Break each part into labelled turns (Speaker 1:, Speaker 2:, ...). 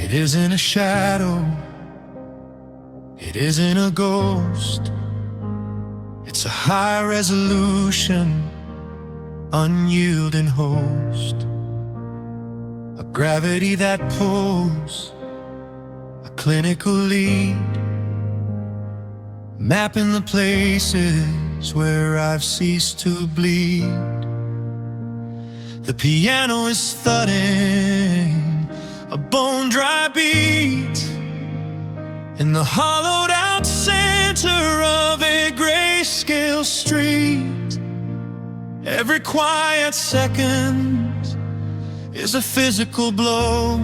Speaker 1: It isn't a shadow, it isn't a ghost. It's a high resolution, unyielding host. A gravity that pulls, a clinical lead, mapping the places where I've ceased to bleed. The piano is thudding, a bone-dry beat in the hollowed-out center of a grayscale street. Every quiet second is a physical blow,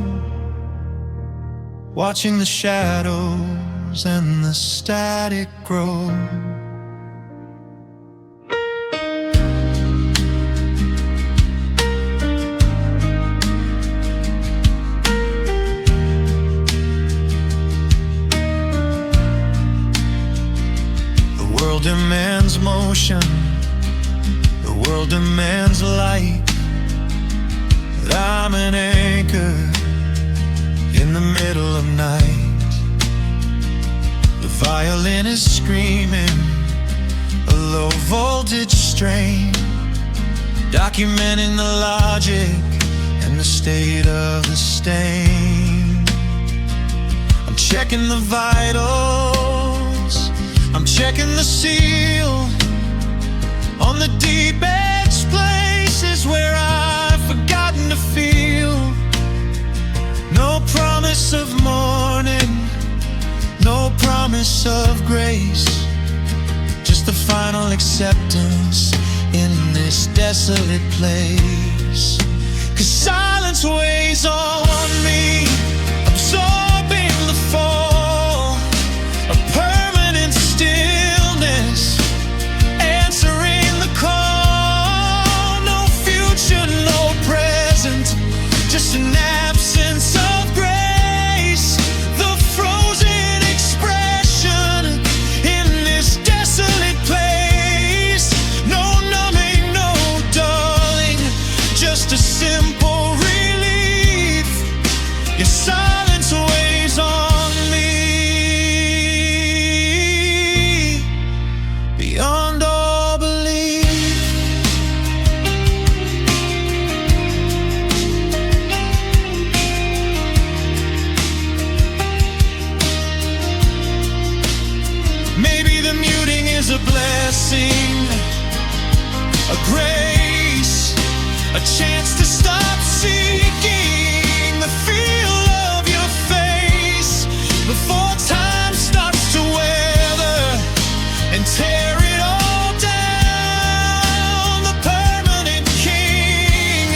Speaker 1: watching the shadows and the static grow. The world demands motion, the world demands light, but I'm an anchor in the middle of night. The violin is screaming a low voltage strain, documenting the logic and the state of the stain. I'm checking the vitals, I'm checking the seal on the deep-edged places where I've forgotten to feel. No promise of morning, no promise of grace, just the final acceptance in this desolate place. 'Cause silence weighs on me, absorbing the fall, a permanent stillness, answering the call. No future, no present, just an absence of grace. The frozen expression in this desolate place. No numbing, no dulling, just a simple relief. Your silence weighs on me beyond all belief. Maybe the muting is a blessing, a grace, a chance to stop seeking the feel of your face before time starts to weather and tear it all down. The permanent king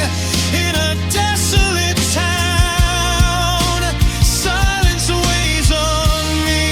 Speaker 1: in a desolate town. Silence weighs on me.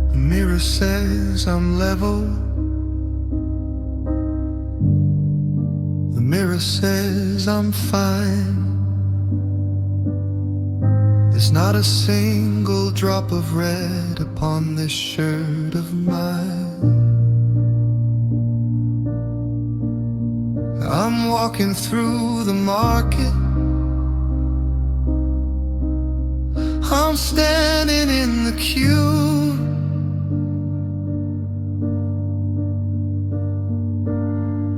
Speaker 1: The mirror says I'm level, the mirror says I'm fine. There's not a single drop of red upon this shirt of mine. I'm walking through the market, I'm standing in the queue,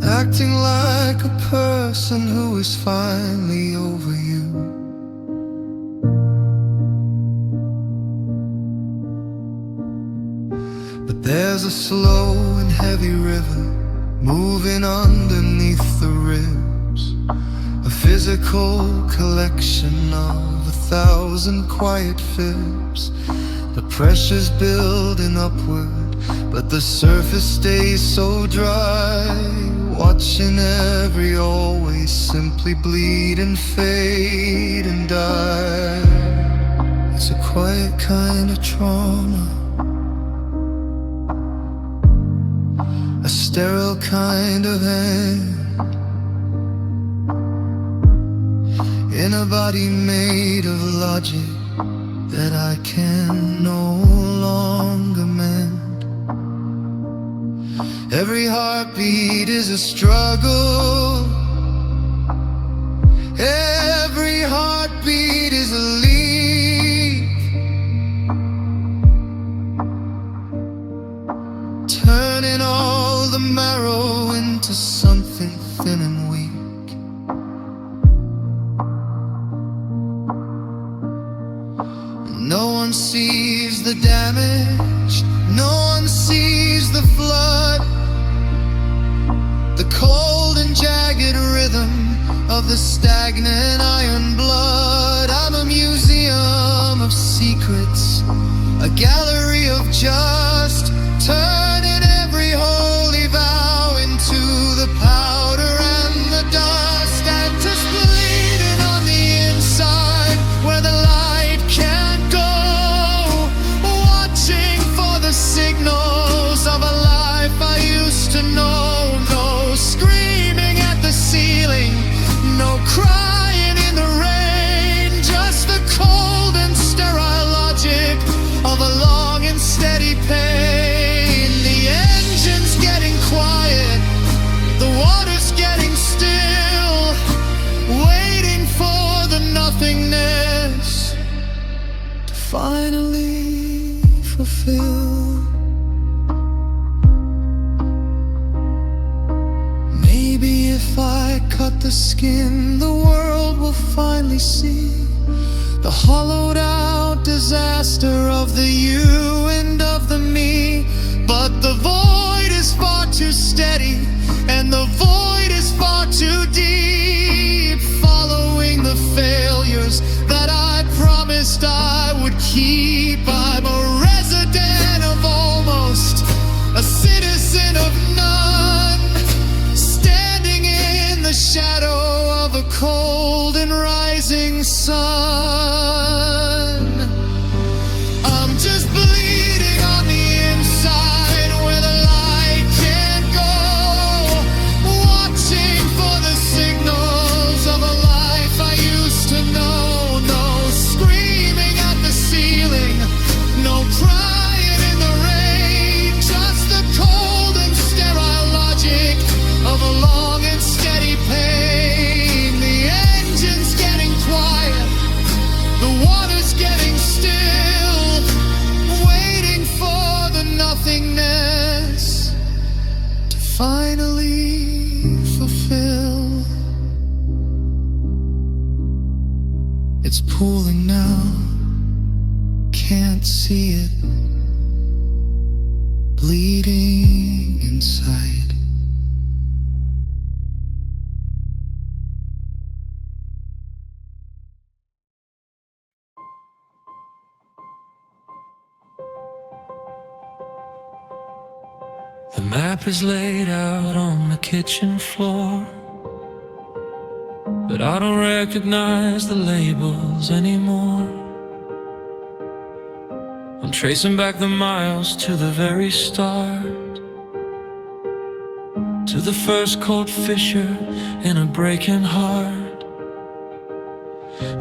Speaker 1: acting like a person who is finally over you. But there's a slow and heavy river moving underneath the ribs, a physical collection of 1,000 quiet fibs. The pressure's building upward, but the surface stays so dry, watching every always simply bleed and fade and die. It's a quiet kind of trauma, a sterile kind of end, in a body made of logic that I can no longer mend. Every heartbeat is a struggle, every heartbeat is a leak, turning all the marrow into something thin and weak. No one sees the damage, no one sees the flood, the cold and jagged rhythm of the stagnant iron blood. I'm a museum of secrets, a gallery of just, turning every holy vow into the powder and the dust, and just bleeding on the inside where the light can't go, watching for the signals of a life I used to know. No screaming at the ceiling, no crying in the rain, just the cold and sterile logic of a long and steady pain. The engine's getting quiet, the water's getting still, waiting for the nothingness to finally fulfill. Maybe if I cut the skin, the world will finally see the hollowed out disaster of the you and of the me. But the void is far too steady, and the void is far too deep, following the failures that I promised I would keep. I'm a resident of almost, a citizen of none, standing in the shadow of a cold and rising sun. I'm just bleeding on the inside where the light can't go, watching for the signals of a life I used to know. No screaming at the ceiling, no crying in the rain, just the cold and sterile logic of a long and steady pain. The engine's getting quiet, the water's getting still, waiting for the nothingness to finally fulfill. It's pooling now, can't see it, bleeding inside.
Speaker 2: The map is laid out on the kitchen floor, but I don't recognize the labels anymore. I'm tracing back the miles to the very start, to the first cold fissure in a breaking heart.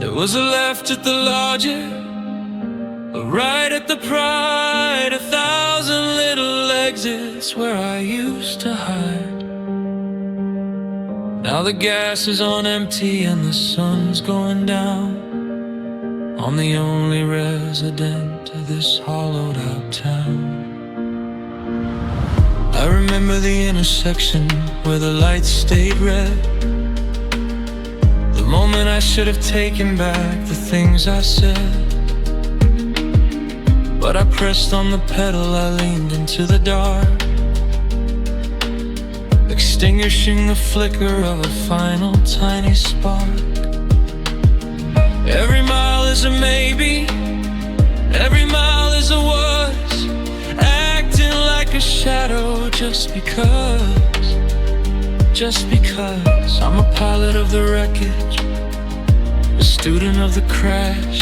Speaker 2: There was a left at the logic, a right at the pride, 1,000 little exits where I used to hide. Now the gas is on empty and the sun's going down on the only resident of this hollowed out town. I remember the intersection where the lights stayed red, the moment I should have taken back the things I said. But I pressed on the pedal, I leaned into the dark. The extinguishing the flicker of a final tiny spark. Every mile is a maybe, every mile is a was, acting like a shadow just because. I'm a pilot of the wreckage, a student of the crash,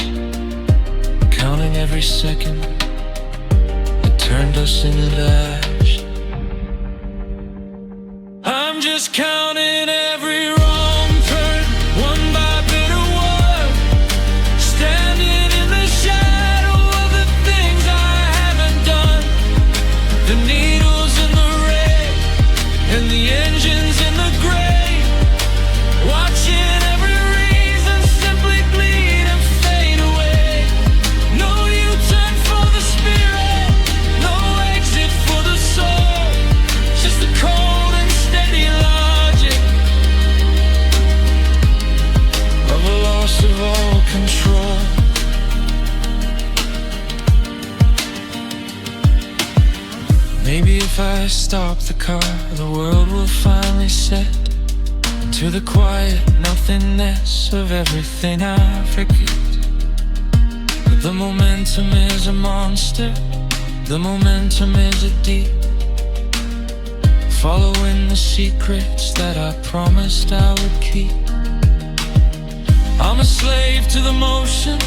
Speaker 2: counting every second that turned us into ash. I'm just counting every wrong turn, one by bit of word, standing in the shadow of the things I haven't done. The needles in the red and the engines in the gray, watching every reason simply bleed and fade away. No U-turn for the spirit, no exit for the soul, just the cold and steady logic of a loss of all control. Maybe if I stop the car, the world will finally set to the quiet nothingness of everything I forget. But the momentum is a monster, the momentum is a deep, following the secrets that I promised I would keep. I'm a slave to the motion,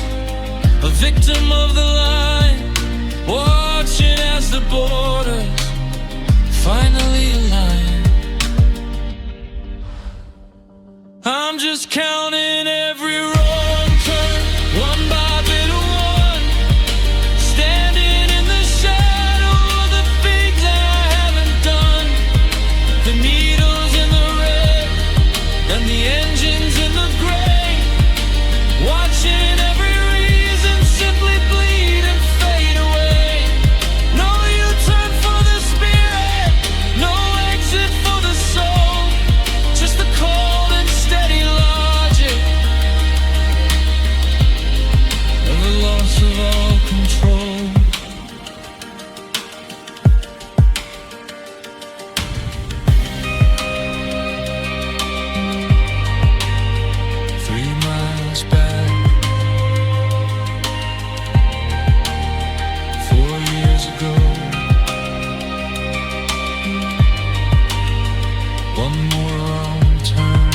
Speaker 2: a victim of the line, watching as the borders finally align. I'm just counting every wrong turn, one by bit of one, standing in the shadow of the things that I haven't done. The needles in the red and the engines in the gray, watching every reason simply bleed and fade away. No U-turn for the spirit, no exit for the soul, just the cold and steady logic of the loss of all control. Three miles back, 4 years ago, one more wrong turn.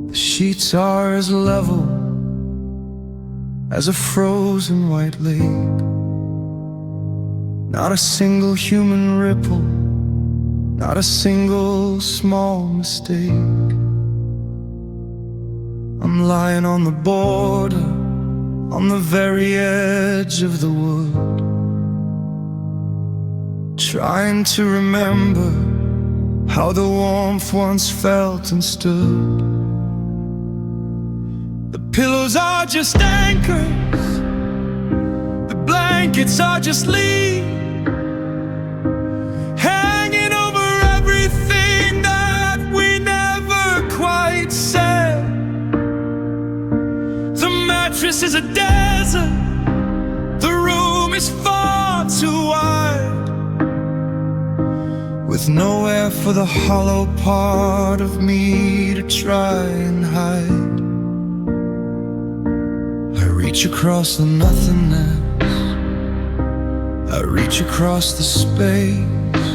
Speaker 1: The sheets are as level as a frozen white lake. Not a single human ripple, not a single small mistake. I'm lying on the border, on the very edge of the wood, trying to remember how the warmth once felt and stood. The pillows are just anchors, the blankets are just leaves, hanging over everything that we never quite said. The mattress is a desert, the room is far too wide, with nowhere for the hollow part of me to try and hide. I reach across the nothingness, I reach across the space,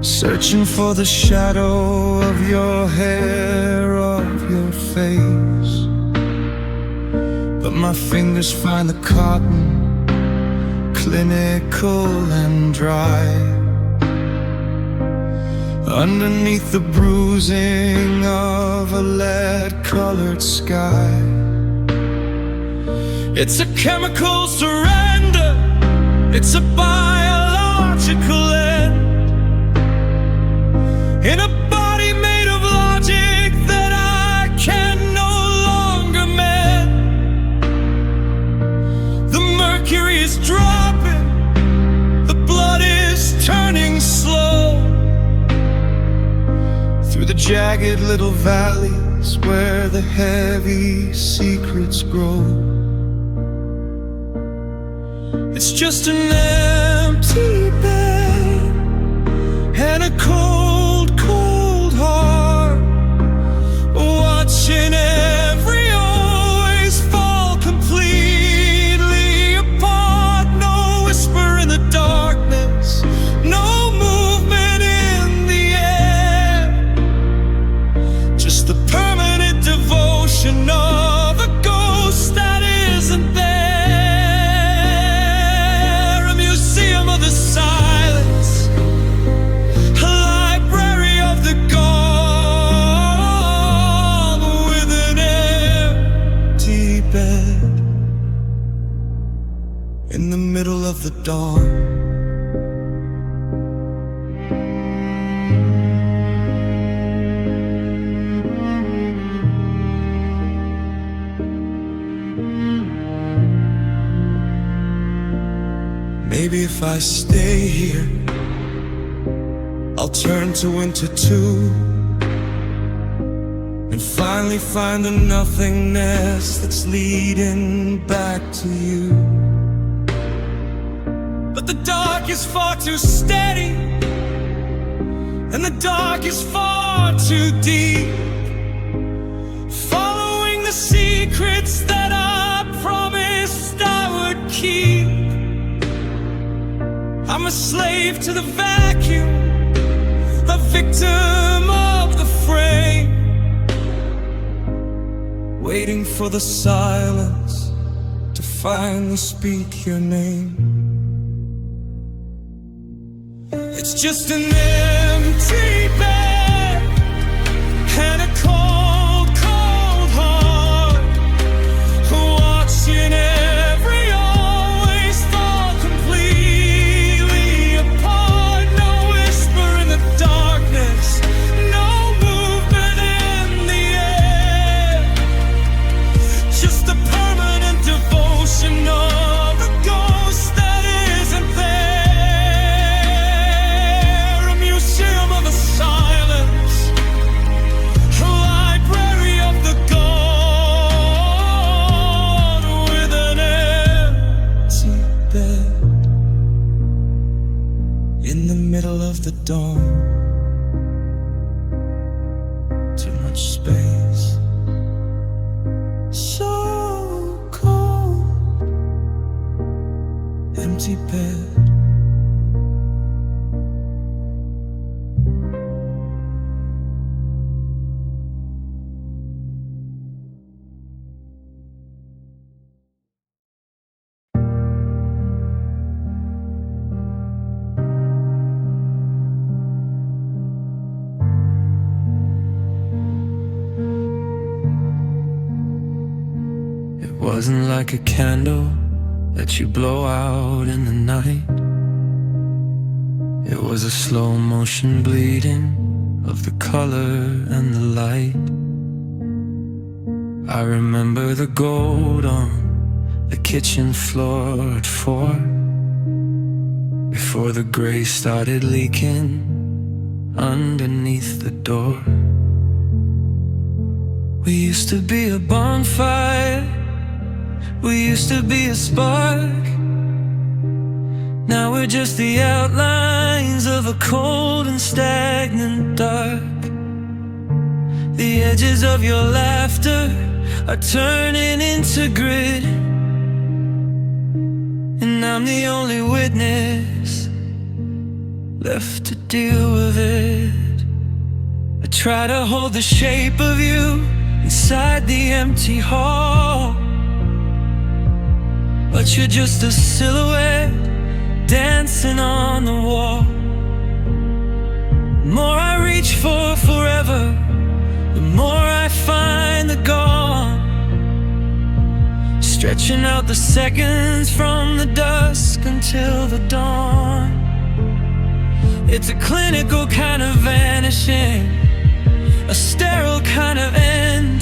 Speaker 1: searching for the shadow of your hair, of your face. But my fingers find the cotton, clinical and dry, underneath the bruising of a lead-colored sky. It's a chemical surrender, it's a biological end, in a body made of logic that I can no longer mend. The mercury jagged little valleys where the heavy secrets grow. It's just an empty bed and a cold, cold heart, watching every always fall completely apart. No whisper in the darkness, no movement in the air, just the permanent devotion of a ghost that isn't there. A museum of the silence, a library of the gone, with an empty bed in the middle of the dawn. Maybe if I stay here, I'll turn to winter too, and finally find the nothingness that's leading back to you. But the dark is far too steady, and the dark is far too deep, following the secrets that I promised I would keep. I'm a slave to the vacuum, a victim of the frame, waiting for the silence to finally speak your name. It's just an empty bed and a cold, cold heart, watching every always fall completely apart. No whisper in the darkness, no movement in the air, just the permanent devotion of a ghost that isn't there. A museum of the silence, a library of the gone, with an empty bed in the middle of the dawn. Too much space, so cold, empty bed.
Speaker 2: It wasn't like a candle that you blow out in the night. It was a slow motion bleeding of the color and the light. I remember the gold on the kitchen floor at 4, before the gray started leaking underneath the door. We used to be a bonfire, we used to be a spark. Now we're just the outlines of a cold and stagnant dark. The edges of your laughter are turning into grit, and I'm the only witness left to deal with it. I try to hold the shape of you inside the empty hall, but you're just a silhouette dancing on the wall. The more I reach for forever, the more I find the gone, stretching out the seconds from the dusk until the dawn. It's a clinical kind of vanishing, a sterile kind of end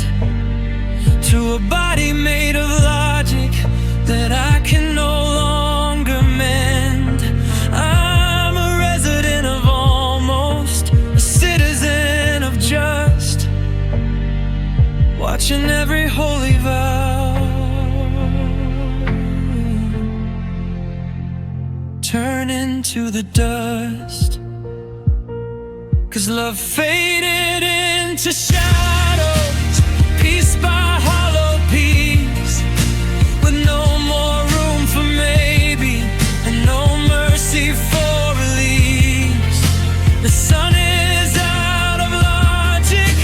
Speaker 2: to a body made of logic that I can no longer mend. I'm a resident of almost, a citizen of just. each and every holy vow turn into the dust, 'cause love faded into shadows, piece by hollow piece, with no more room for maybe, and no mercy for release. The sun is out of logic,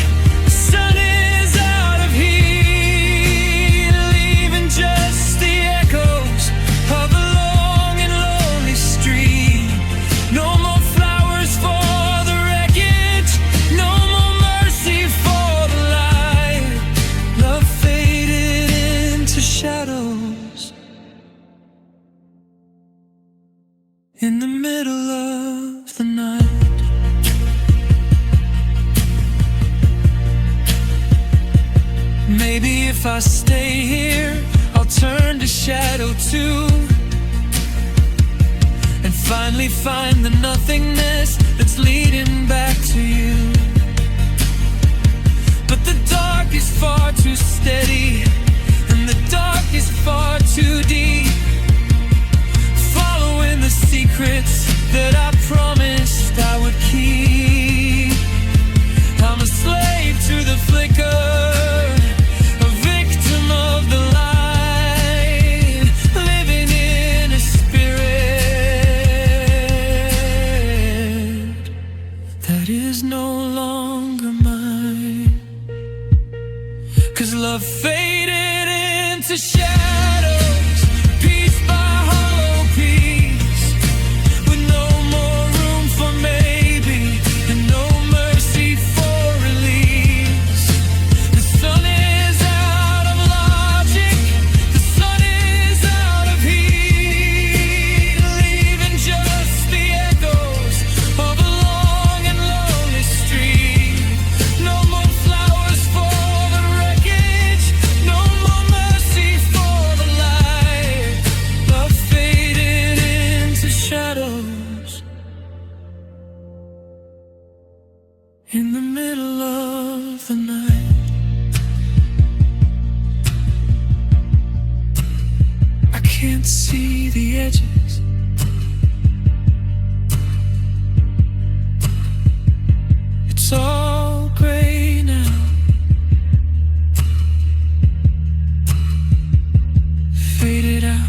Speaker 2: the sun is out of heat, leaving just the echoes of a long and lonely street. No more flowers for the wreckage, no more mercy for the light. Love faded into shadows in the middle of the night. Maybe if I stay here, I'll turn to shadow too, and finally find the nothingness that's leading back to you. But the dark is far too steady, and the dark is far too deep, following the secrets that I promised I would keep. I'm a slave to the flicker, a victim of the light, living in a spirit that is no longer mine. 'Cause love faded into shadows, piece by hollow piece, with no more room for maybe, and no mercy for release. The sun is out of logic, the sun is out of heat, leaving just the echoes of a long and lonely street. No more flowers for the wreckage, no more mercy for the light. Love faded into shadows in the middle of the night. I can't see the edges, it's all gray now. Faded out.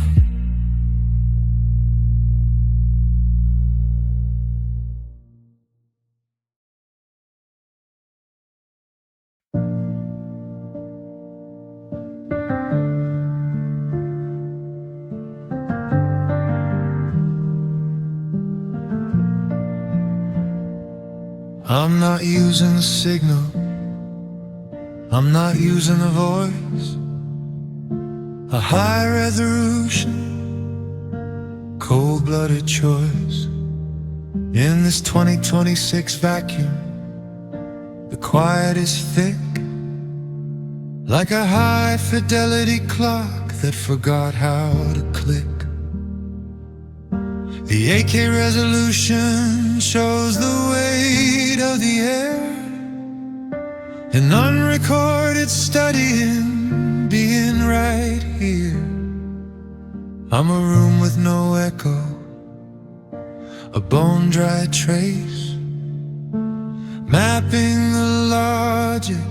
Speaker 1: I'm not using the signal, I'm not using the voice. A high resolution, cold-blooded choice. In this 2026 vacuum, the quiet is thick, like a high-fidelity clock that forgot how to click. The AK resolution shows the weight of the air, an unrecorded study in being right here. I'm a room with no echo, a bone-dry trace, mapping the logic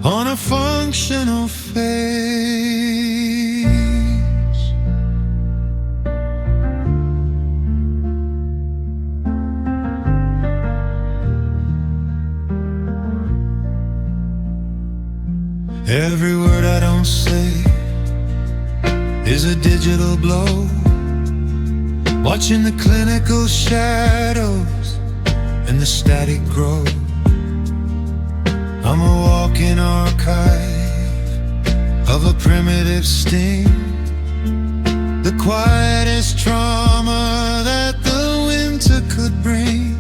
Speaker 1: on a functional face. Every word I don't say is a digital blow, watching the clinical shadows and the static grow. I'm a walking archive of a primitive sting, the quietest trauma that the winter could bring.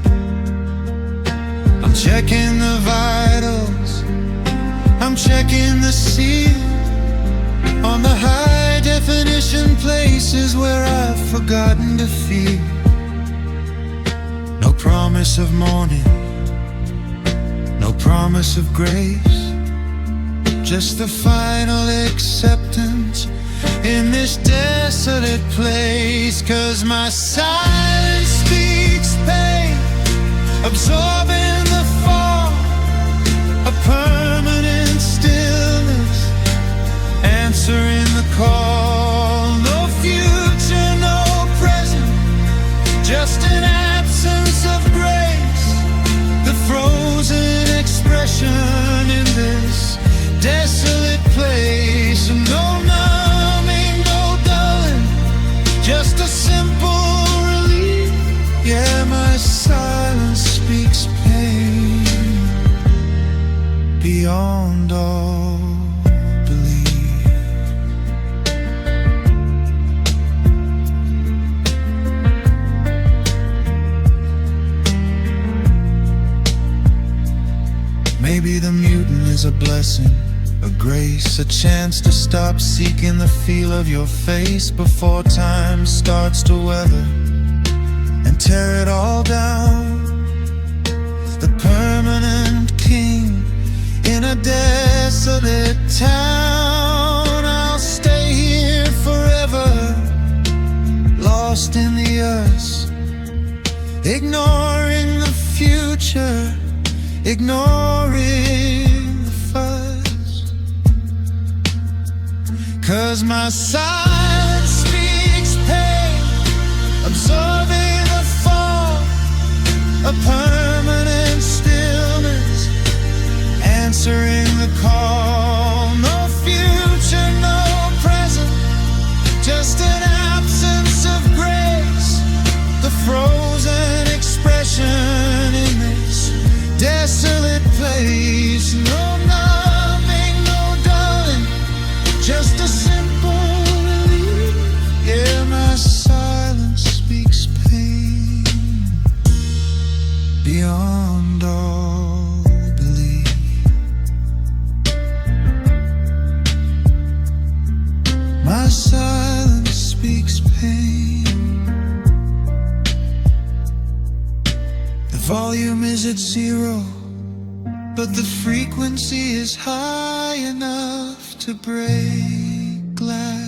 Speaker 1: I'm checking the vitals, I'm checking the seal on the high-definition places where I've forgotten to feel. No promise of morning, no promise of grace, just the final acceptance in this desolate place. 'Cause my silence speaks pain, absorbing the fall, a permanent stillness, answering the call. No future, no present, just an absence of grace, the frozen expression in this desolate place. No numbing, no dulling, just a simple relief. Yeah, my silence speaks pain beyond all belief. Maybe the mutant is a blessing, a grace, a chance to stop seeking the feel of your face before time starts to weather and tear it all down. The permanent king in a desolate town. I'll stay here forever, lost in the us, ignoring the future, ignoring the fuss. 'Cause my silence speaks pain, absorbing the fall, a permanent stillness, answering the call. No future, no present, just an absence of grace, the frozen expression in this desolate place. No numbing, no dulling, just a simple relief. Yeah, my silence speaks pain beyond all belief. My silence speaks pain. The volume is at 0, but the frequency is high enough to break glass.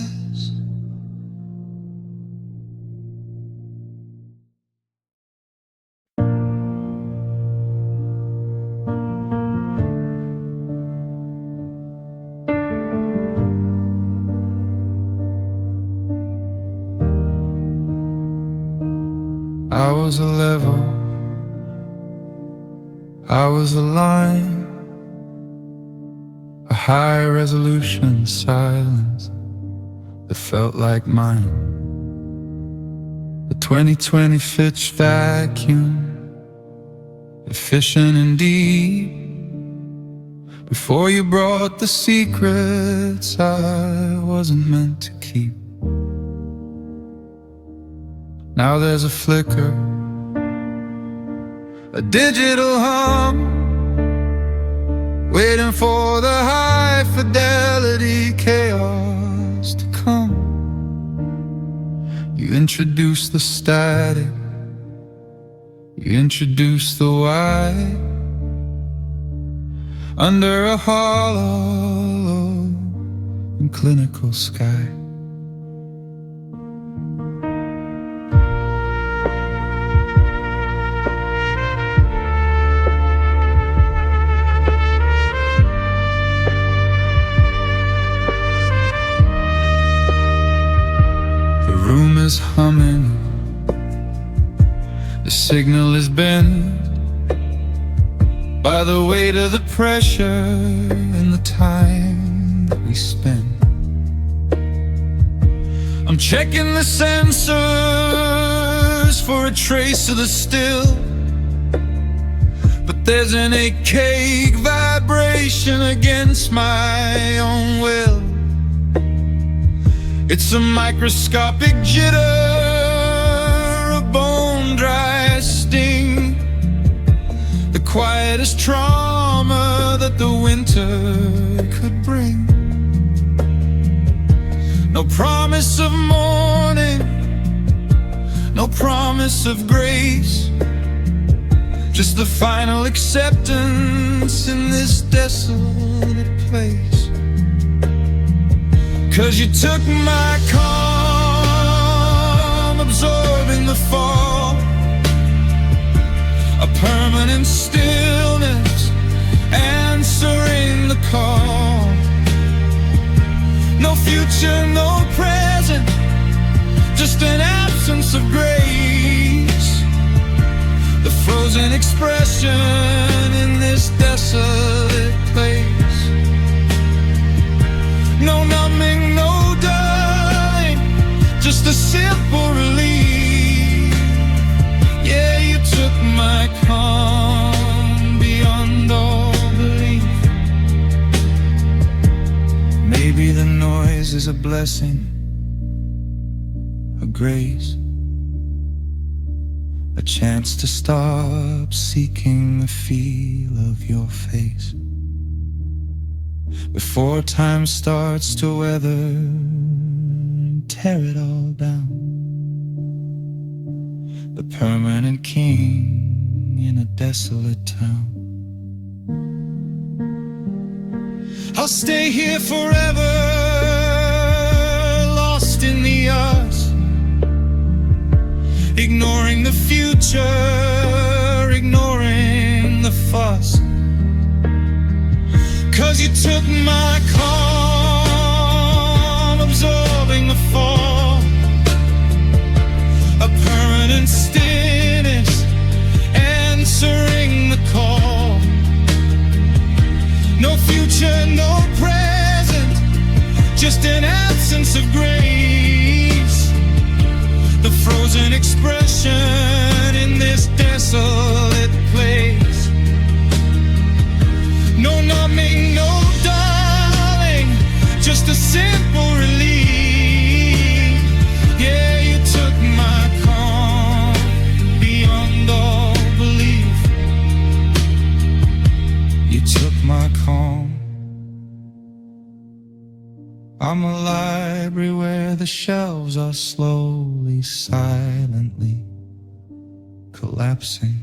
Speaker 2: I was a level, I was a line, a high resolution silence that felt like mine. The 2020 Fitch vacuum, efficient and deep. Before you brought the secrets I wasn't meant to keep. Now there's a flicker, a digital hum, waiting for the high fidelity chaos to come. You introduce the static, you introduce the white, under a hollow and clinical sky. Room is humming, the signal is bent by the weight of the pressure and the time that we spend. I'm checking the sensors for a trace of the still, but there's an archaic vibration against my own will. It's a microscopic jitter, a bone-dry sting, the quietest trauma that the winter could bring. No promise of morning, no promise of grace, just the final acceptance in this desolate place. 'Cause you took my calm, absorbing the fall, a permanent stillness, answering the call. No future, no present, just an absence of grace, the frozen expression in this desolate place. No numbing, no dulling, just a simple relief. Yeah, you took my calm beyond all belief. Maybe the noise is a blessing, a grace, a chance to stop seeking the feel of your face before time starts to weather and tear it all down. The permanent king in a desolate town. I'll stay here forever, lost in the us, ignoring the future, ignoring the fuss. 'Cause you took my calm, absorbing the fall, a permanent stillness, answering the call. No future, no present, just an absence of grace, the frozen expression in this desolate place. No numbing, no dulling, just a simple relief. Yeah, you took my calm beyond all belief. You took my calm. I'm a library where the shelves are slowly, silently collapsing.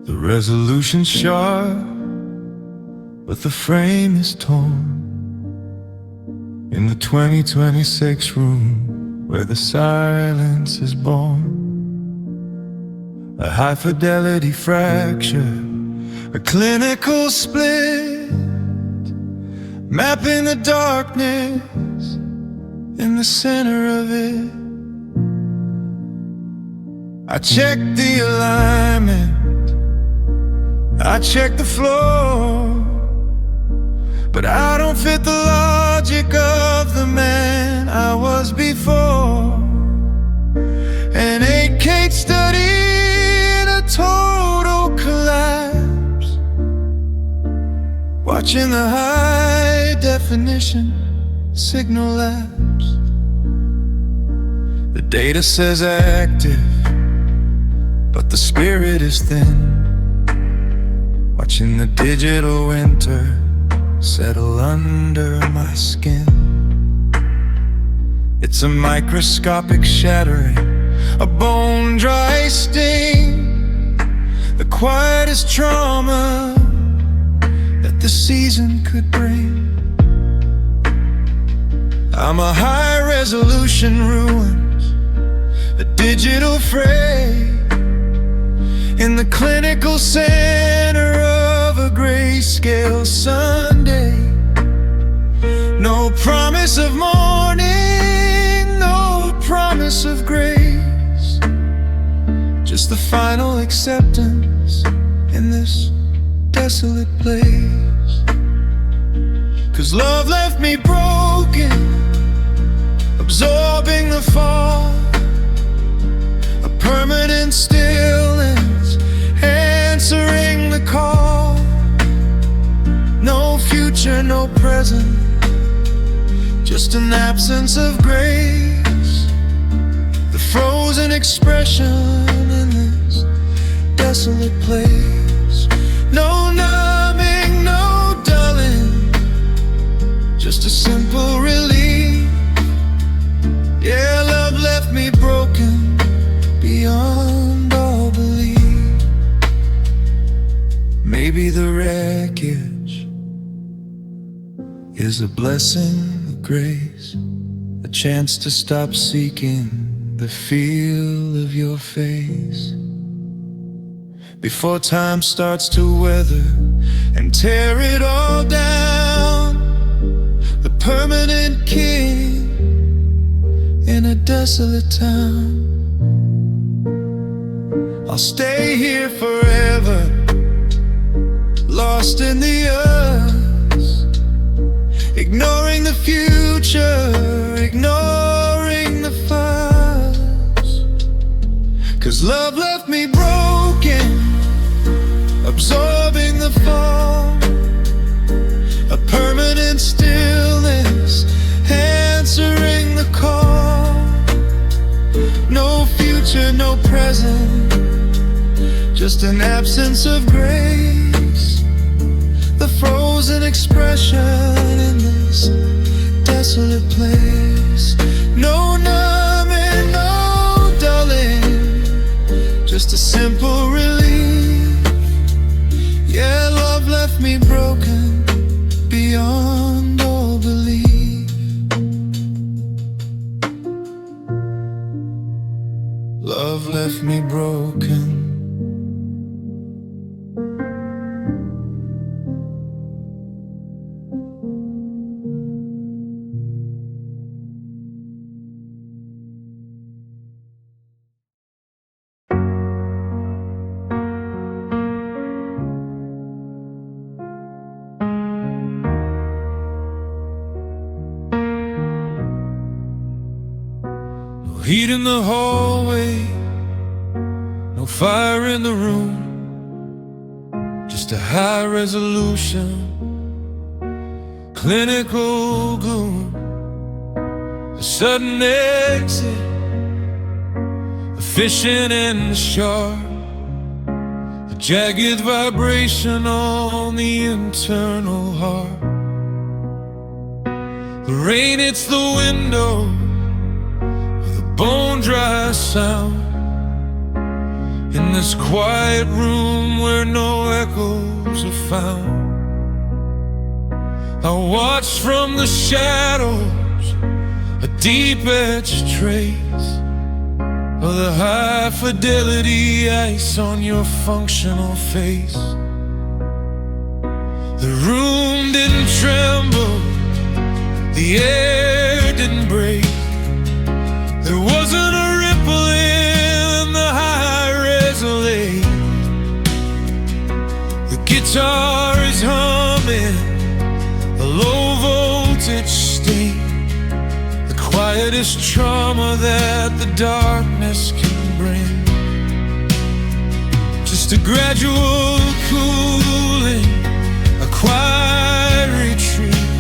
Speaker 2: The resolution's sharp, but the frame is torn. In the 2026 room where the silence is born, a high fidelity fracture, a clinical split, mapping the darkness in the center of it. I checked the alignment, I checked the floor, but I don't fit the logic of the man I was before. An 8K study in a total collapse, watching the high definition signal lapse. The data says active, but the spirit is thin, watching the digital winter settle under my skin. It's a microscopic shattering, a bone-dry sting, the quietest trauma that the season could bring. I'm a high-resolution ruins, a digital fray, in the clinical center of a grayscale Sunday. No promise of morning, no promise of grace, just the final acceptance in this desolate place. 'Cause love left me broken, absorbing the fall, a permanent stillness, answering the call. No future, no present, just an absence of grace, the frozen expression in this desolate place. No numbing, no dulling,
Speaker 1: Maybe the wreckage is a blessing of grace, a chance to stop seeking the feel of your face before time starts to weather and tear it all down. The permanent king in a desolate town. I'll stay here forever, lost in the earth, ignoring the future, ignoring the past. 'Cause love left me broken, absorbing the fall, a permanent stillness, answering the call. No future, no present, just an absence of grace, the frozen expression in this desolate place. No numbing, no dulling, just a simple relief. Yeah, love left me broken beyond all belief. Love left me broken. Heat in the hallway, no fire in the room, just a high resolution, clinical gloom. A sudden exit, the fishing and the shark, a jagged vibration on the internal heart. The rain hits the window, bone-dry sound, in this quiet room where no echoes are found. I watch from the shadows, a deep-etched trace of the high-fidelity ice on your functional face. The room didn't tremble, the air didn't break. There wasn't a ripple in the high resonate. The guitar is humming, a low voltage state, the quietest trauma that the darkness can bring. Just a gradual cooling, a quiet retreat,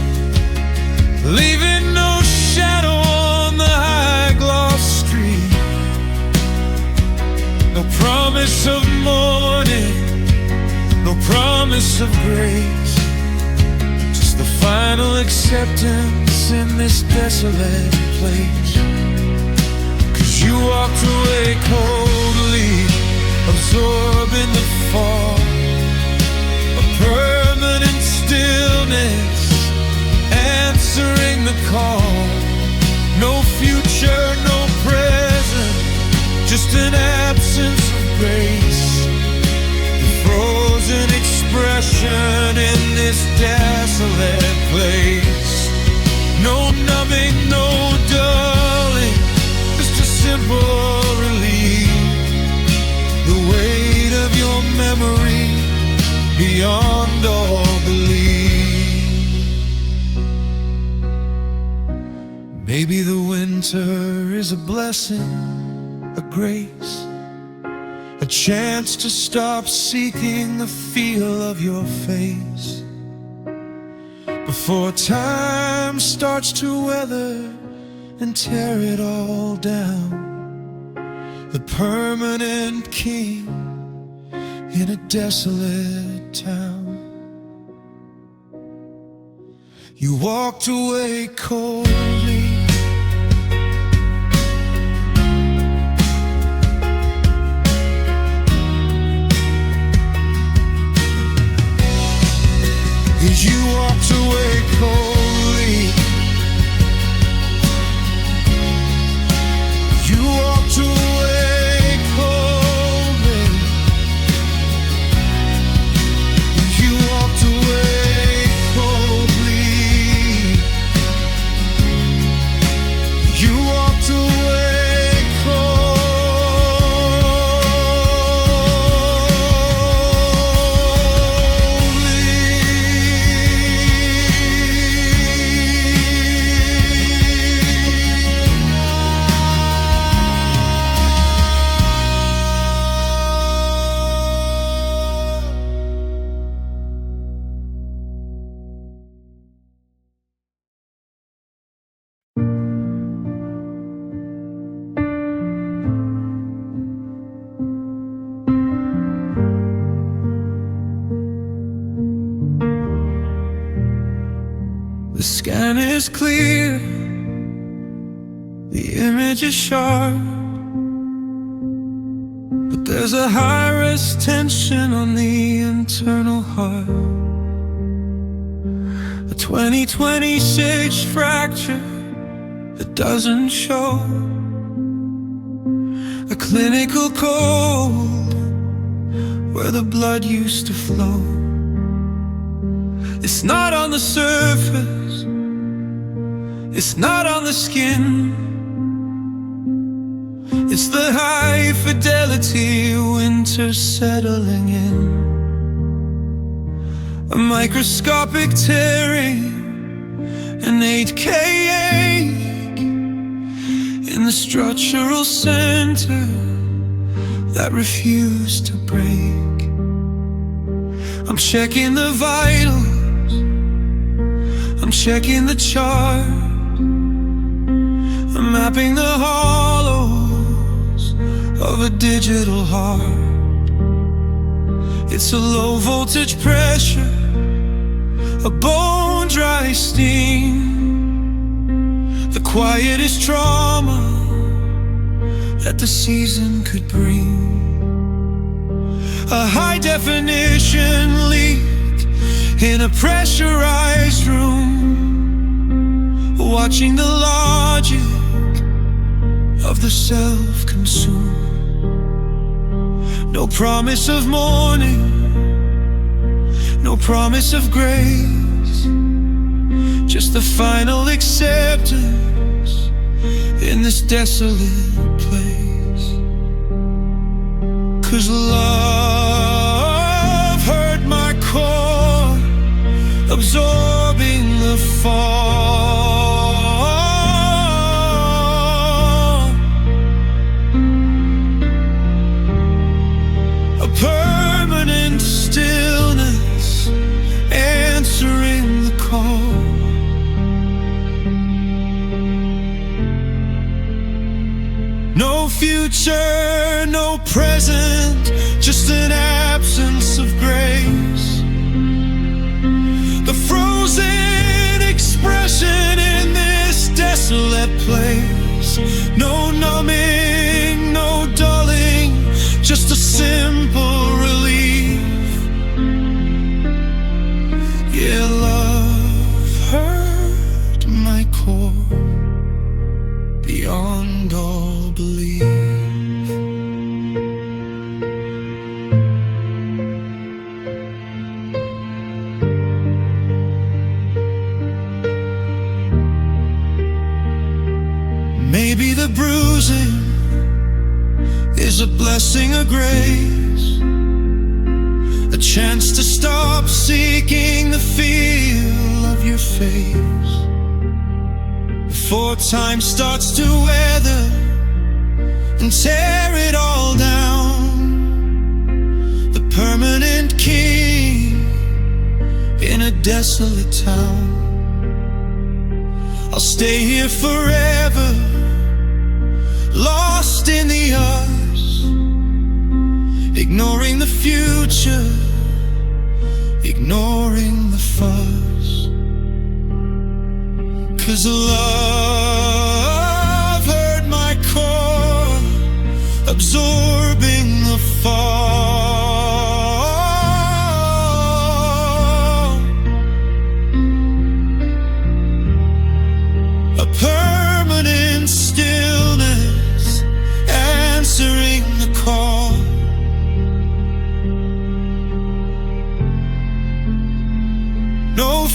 Speaker 1: leaving no shadow on the high gloss street. No promise of morning, no promise of grace, just the final acceptance in this desolate place. 'Cause you walked away coldly, absorbing the fall, a permanent stillness, answering the call. No future, no present, just an absence of grace, the frozen expression in this desolate place. No numbing, no dulling, just a simple relief, the weight of your memory beyond all belief. Maybe the winter is a blessing, a grace, a chance to stop seeking the feel of your face before time starts to weather and tear it all down. The permanent king in a desolate town. You walked away coldly, walked away coldly. You walked away coldly. You walked away coldly. You walked away
Speaker 2: The scan is clear, the image is sharp, but there's a high-risk tension on the internal heart. A 2026 fracture that doesn't show, a clinical cold where the blood used to flow. It's not on the surface, it's not on the skin, it's the high fidelity winter settling in. A microscopic tearing, an 8K ache in the structural center that refused to break. I'm checking the vitals, I'm checking the chart, I'm mapping the hollows of a digital heart. It's a low voltage pressure, a bone dry steam, the quietest trauma that the season could bring. A high definition leak in a pressurized room, watching the logic of the self-consumed. No promise of morning, no promise of grace, just the final acceptance in this desolate place. 'Cause love hurt my core, absorbing the fall. A permanent stillness answering the call. No future, no present, just an absence of grace. The frozen expression in this desolate place. No numbing, no dulling, just a simple relief. Yeah, love hurt my core beyond all belief. Maybe the bruising is a blessing of grace, a chance to stop seeking the feel of your face before time starts to weather and tear it all down. The permanent king in a desolate town. I'll stay here forever, lost in the us, ignoring the future, ignoring the fuss. 'Cause love hurt my core, absorbing the fall.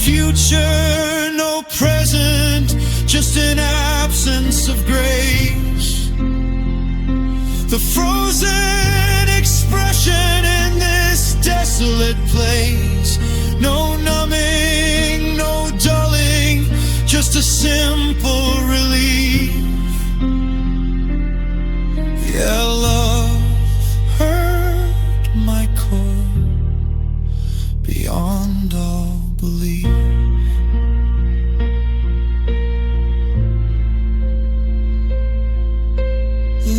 Speaker 1: future, no present, just an absence of grace. The frozen expression in this desolate place. No numbing, no dulling, just a simple relief. Yeah, love hurt my core beyond all belief.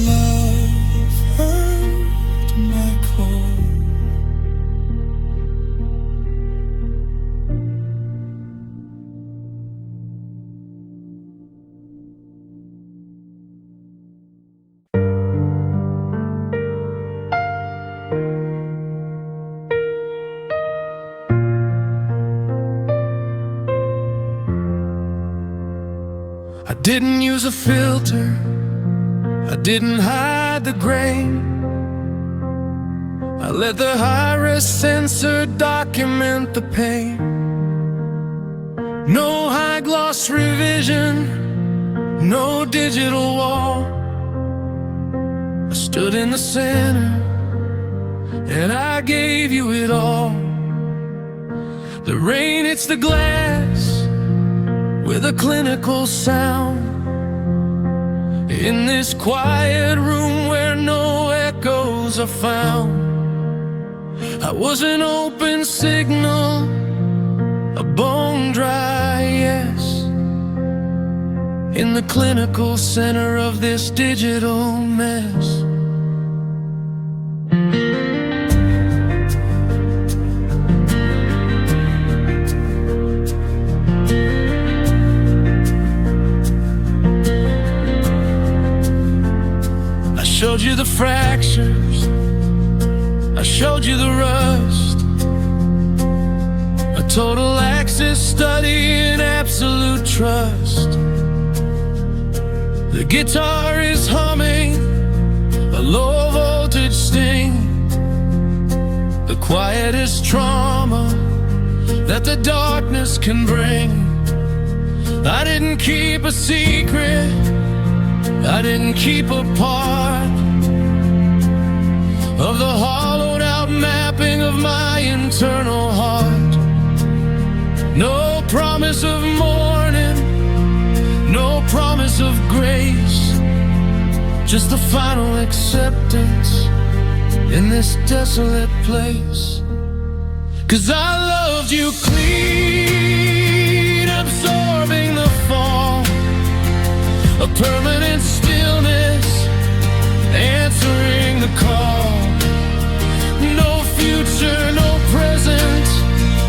Speaker 1: Love hurt my core. I didn't use a filter, I didn't hide the grain. I let the high-res sensor document the pain. No high-gloss revision, no digital wall. I stood in the center and I gave you it all. The rain hits the glass with a clinical sound. In this quiet room where no echoes are found, I was an open signal, a bone dry yes, in the clinical center of this digital mess. I showed you the fractures, I showed you the rust, a total access study in absolute trust. The guitar is humming a low voltage sting, the quietest trauma that the darkness can bring. I didn't keep a secret, I didn't keep a part of the hollowed out mapping of my internal heart. No promise of mourning, no promise of grace, just the final acceptance in this desolate place. 'Cause I loved you clean, absorbing the fall, a permanent stillness, answering the call. No future, no present,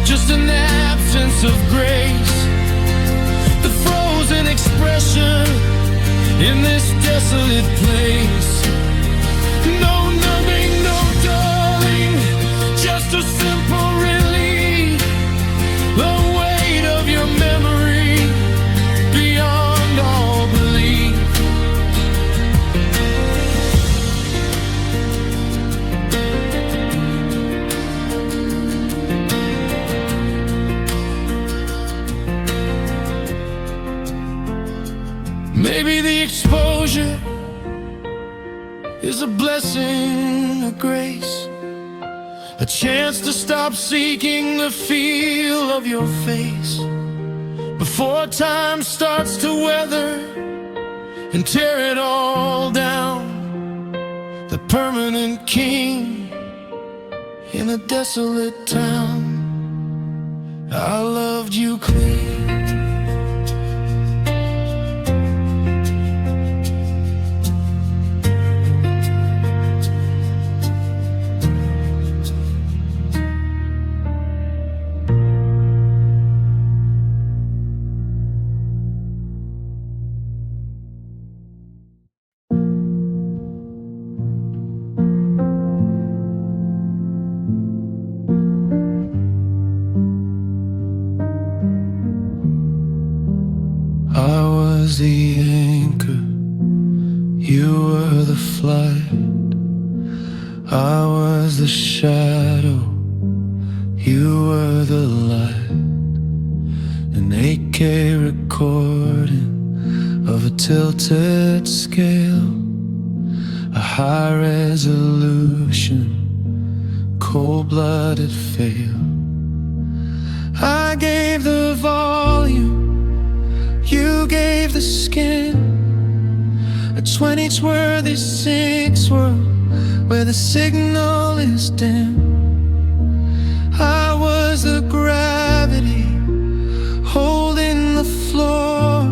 Speaker 1: just an absence of grace. The frozen expression in this desolate place. No numbing, no dulling, just a simple relief. The weight of your memory beyond all belief. Maybe the exposure is a blessing, a grace, a chance to stop seeking the feel of your face before time starts to weather and tear it all down. The permanent king in a desolate town. I loved you clean. I was the anchor, you were the flight. I was the shadow, you were the light. an 8K recording of a tilted scale, a high resolution, cold-blooded fail. I gave the volume, you gave the skin, a 20's worthy six world where the signal is dim. I was the gravity holding the floor,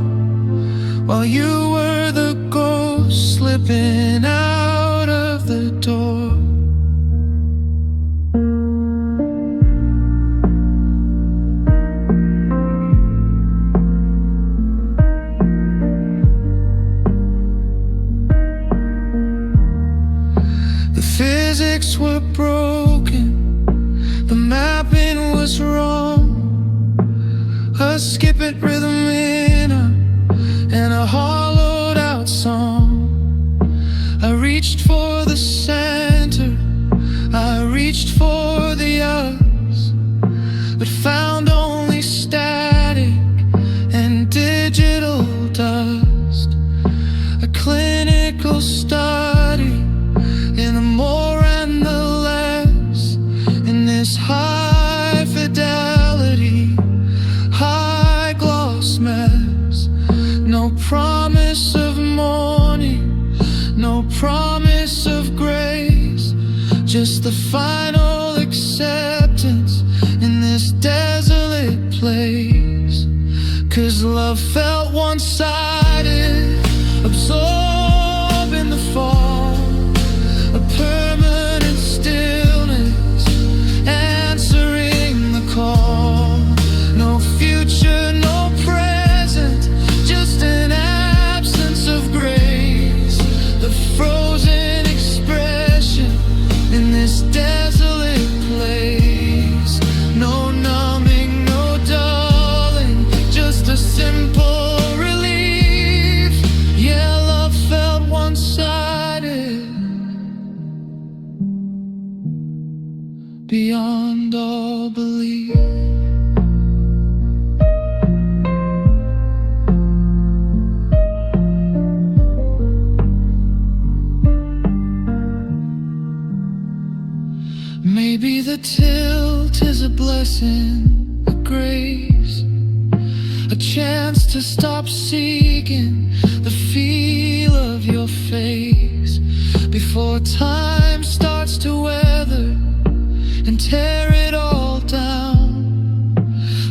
Speaker 1: while you were the ghost slipping out of the door. The physics were broken, the mapping was wrong. A skipping rhythm and a hollowed out song. I reached for the center, I reached for the others, but found only static and digital dust. A clinical study in the more and the less, in this high fidelity, high gloss mess. No promise of morning, no promise of grace, just the final acceptance in this desolate place. 'Cause love felt one-sided, absorbing the fall, a permanent stillness, answering the call. No future, no present, just an absence of grace, the frozen expression in this desolate place. No numbing, no dulling, just a simple relief. Yeah, love felt one-sided, beyond all belief. Maybe the tilt is a blessing, a grace, a chance to stop seeking the feel of your face before time starts to weather and tear it all down.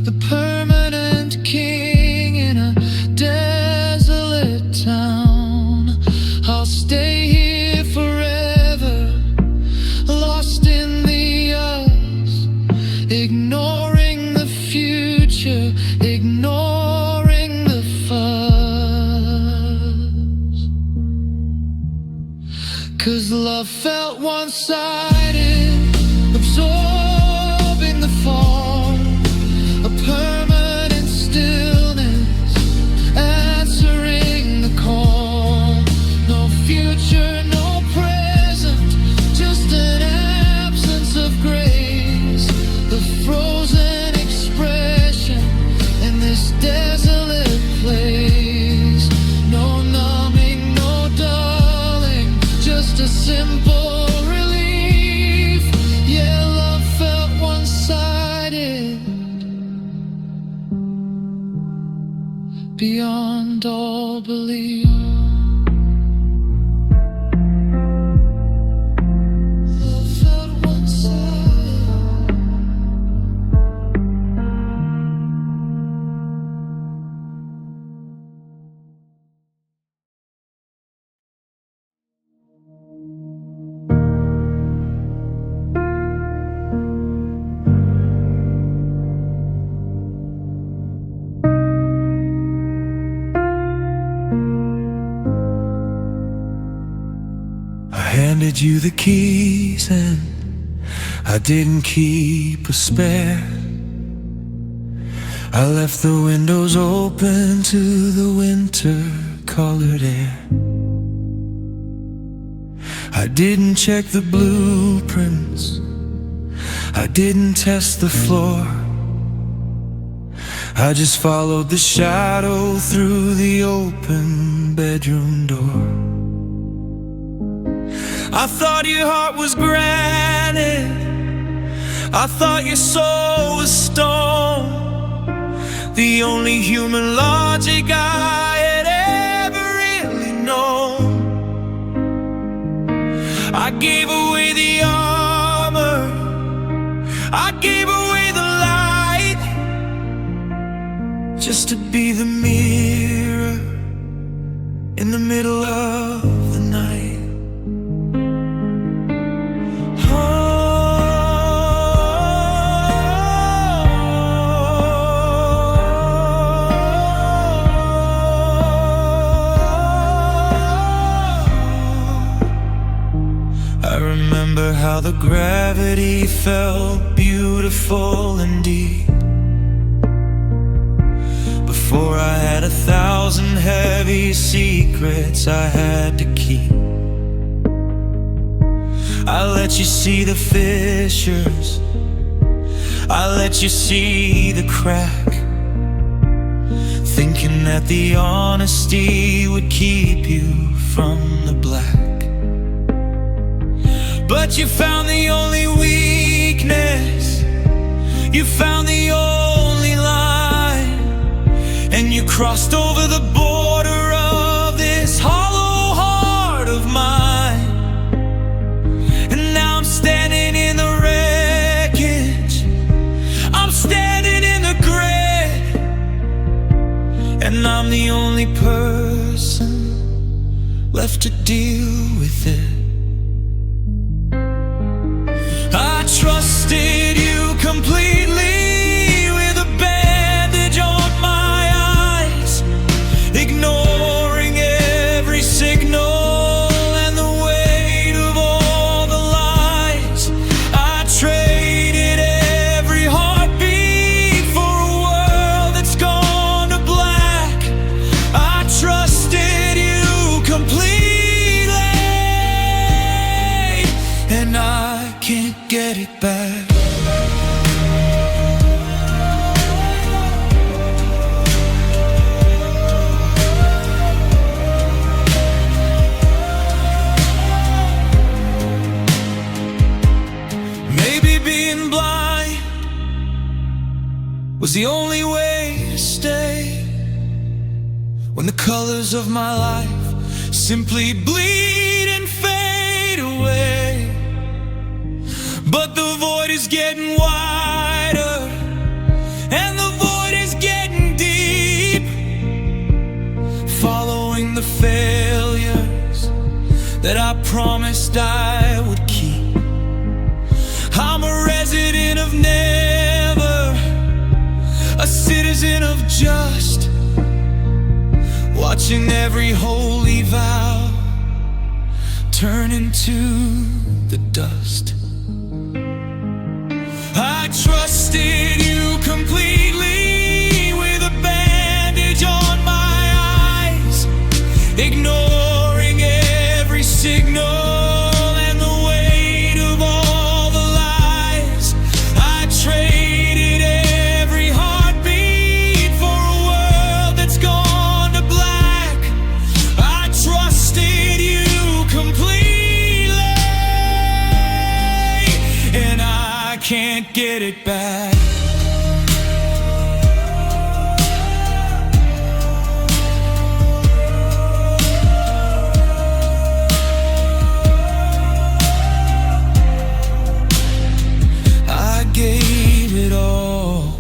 Speaker 1: The permanent king in a desolate town. I'll stay here forever, lost in the us, ignoring the future, ignoring the fuss. 'Cause love felt one-sided, absorbing the fall, a permanent stillness, answering the call. No future, no present, just an absence of grace, the frozen expression in this desolate place. No numbing, no dulling, just a simple relief. Yeah, love felt one-sided, beyond all belief. Love felt one-sided. I handed you the keys and I didn't keep a spare. I left the windows open to the winter-colored air. I didn't check the blueprints, I didn't test the floor.
Speaker 2: I just followed the shadow through the open bedroom door. I thought your heart was granite, I thought your soul was stone, the only human logic I had ever really known. I gave away the armor, I gave away the light, just to be the mirror in the middle of the night. I remember how the gravity felt beautiful and deep, before I had 1,000 heavy secrets I had to keep. I let you see the fissures, I let you see the crack, thinking that the honesty would keep you from the black. But you found the only weakness, you found the only line, and you crossed over the border of this hollow heart of mine. And now I'm standing in the wreckage, I'm standing in the grit, and I'm the only person left to deal with it. I trusted you completely with a bandage on my eyes, ignoring every signal and the weight of all the lies. I traded every heartbeat for a world that's gone to black. I trusted you completely, and I can't get it back. Maybe being blind was the only way to stay, when the colors of my life simply bleed and fade away. But the void is getting wider, and the void is getting deep, following the failures that I promised I would keep. I'm a resident of never, a citizen of just, watching every holy vow turn into the dust. I trusted you completely with a bandage on my eyes, ignoring every signal and the weight of all the lies. I traded every heartbeat for a world that's gone to black. I trusted you completely, and I can't get it back. I gave it all,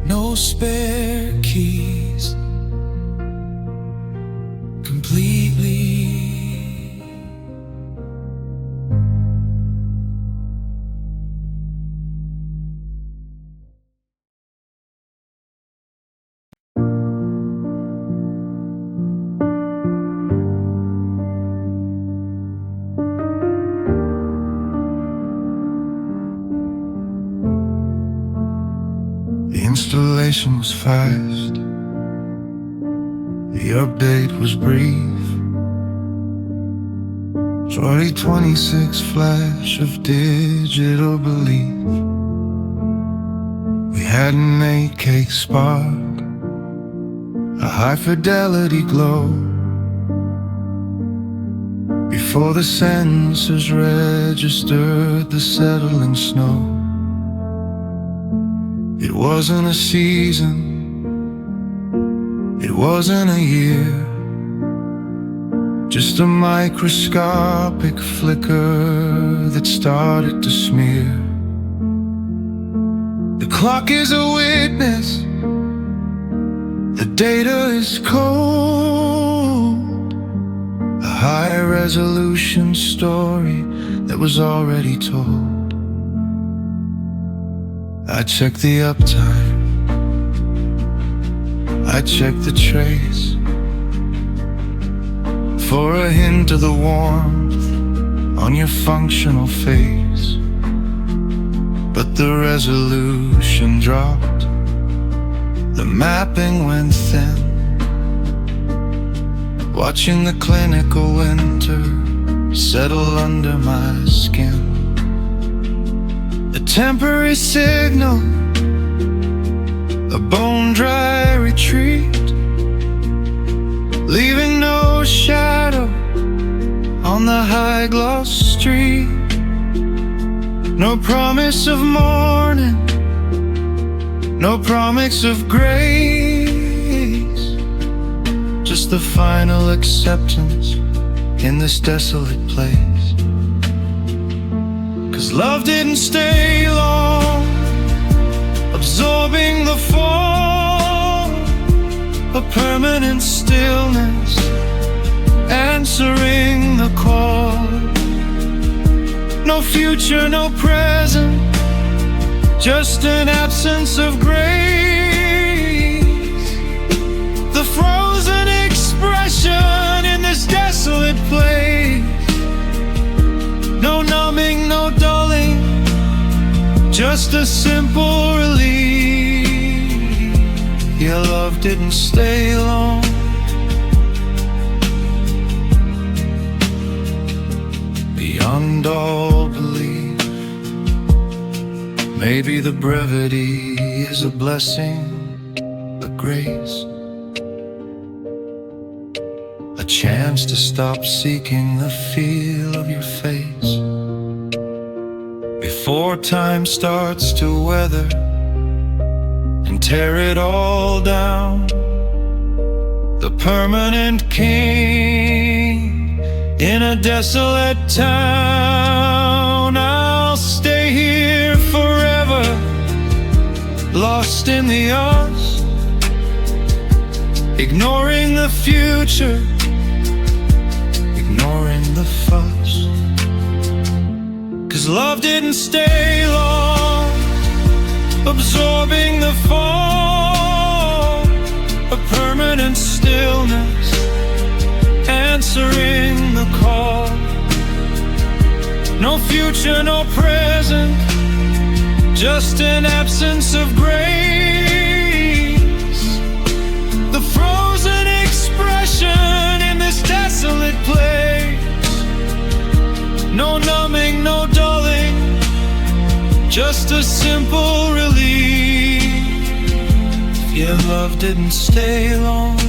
Speaker 2: no spare keys, completely.
Speaker 1: The installation was fast, the update was brief. Shorty 26 flash of digital belief. We had an 8K spark, a high-fidelity glow. Before the sensors registered the settling snow. It wasn't a season, it wasn't a year, just a microscopic flicker that started to smear. The clock is a witness, the data is cold, a high-resolution story that was already told. I checked the uptime, I checked the trace for a hint of the warmth on your functional face. But the resolution dropped, the mapping went thin, watching the clinical winter settle under my skin. A temporary signal, a bone-dry retreat, leaving no shadow on the high-gloss street. No promise of morning, no promise of grace, just the final acceptance in this desolate place. 'Cause love didn't stay long, absorbing the fall, a permanent stillness, answering the call. No future, no present, just an absence of grace. The frozen expression in this desolate place. No numbing, no dulling, just a simple relief. Your love didn't stay long. Beyond all belief, maybe the brevity is a blessing, a grace, a chance to stop seeking the feel of your face before time starts to weather and tear it all down. The permanent king in a desolate town. I'll stay here forever, lost in the us, ignoring the future, ignoring the fuss. 'Cause love didn't stay long, absorbing the fall, a permanent stillness, answering the call. No future, no present, just an absence of grace. The frozen expression in this desolate place. No numbing, no dulling, just a simple relief. Your love didn't stay long.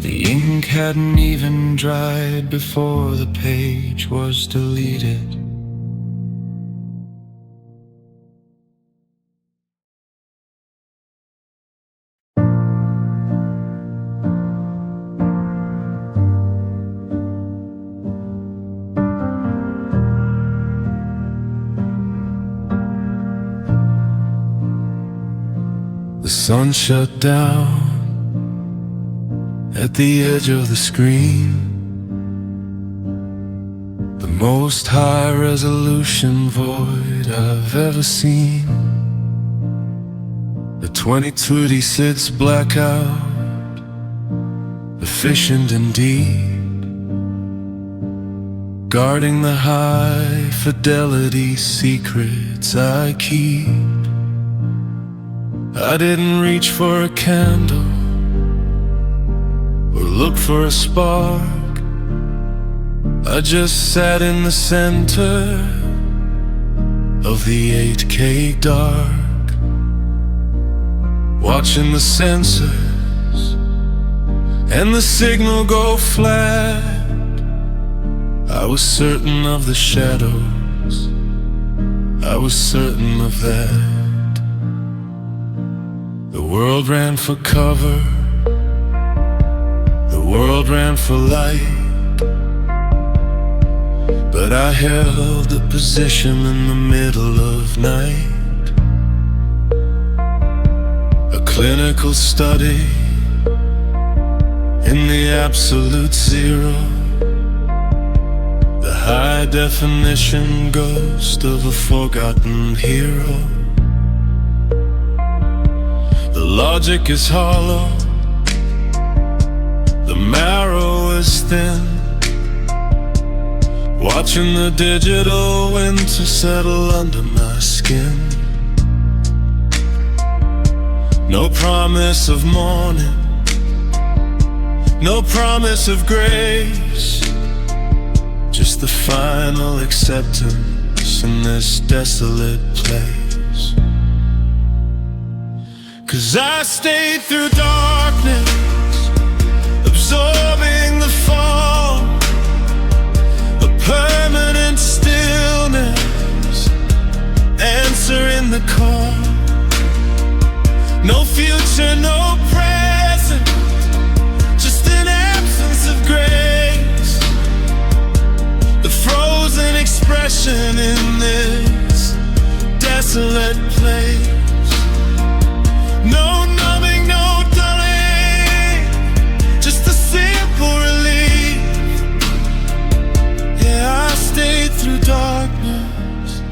Speaker 1: The ink hadn't even dried before the page was deleted. The sun shut down at the edge of the screen, the most high-resolution void I've ever seen. The 2026 blackout, efficient and deep, guarding the high-fidelity secrets I keep. I didn't reach for a candle or look for a spark. I just sat in the center, of the 8K dark, watching the sensors and the signal go flat. I was certain of the shadows, I was certain of that. The world ran for cover, the world ran for light, but I held a position in the middle of night. A clinical study in the absolute zero, the high definition ghost of a forgotten hero. The logic is hollow, the marrow is thin, watching the digital winter settle under my skin. No promise of morning, no promise of grace, just the final acceptance in this desolate place. 'Cause I stayed through darkness, absorbing the fall, a permanent stillness, answering the call. No future, no present, just an absence of grace, the frozen expression in this desolate place. No numbing, no dulling, just a simple relief. Yeah, I stayed through darkness,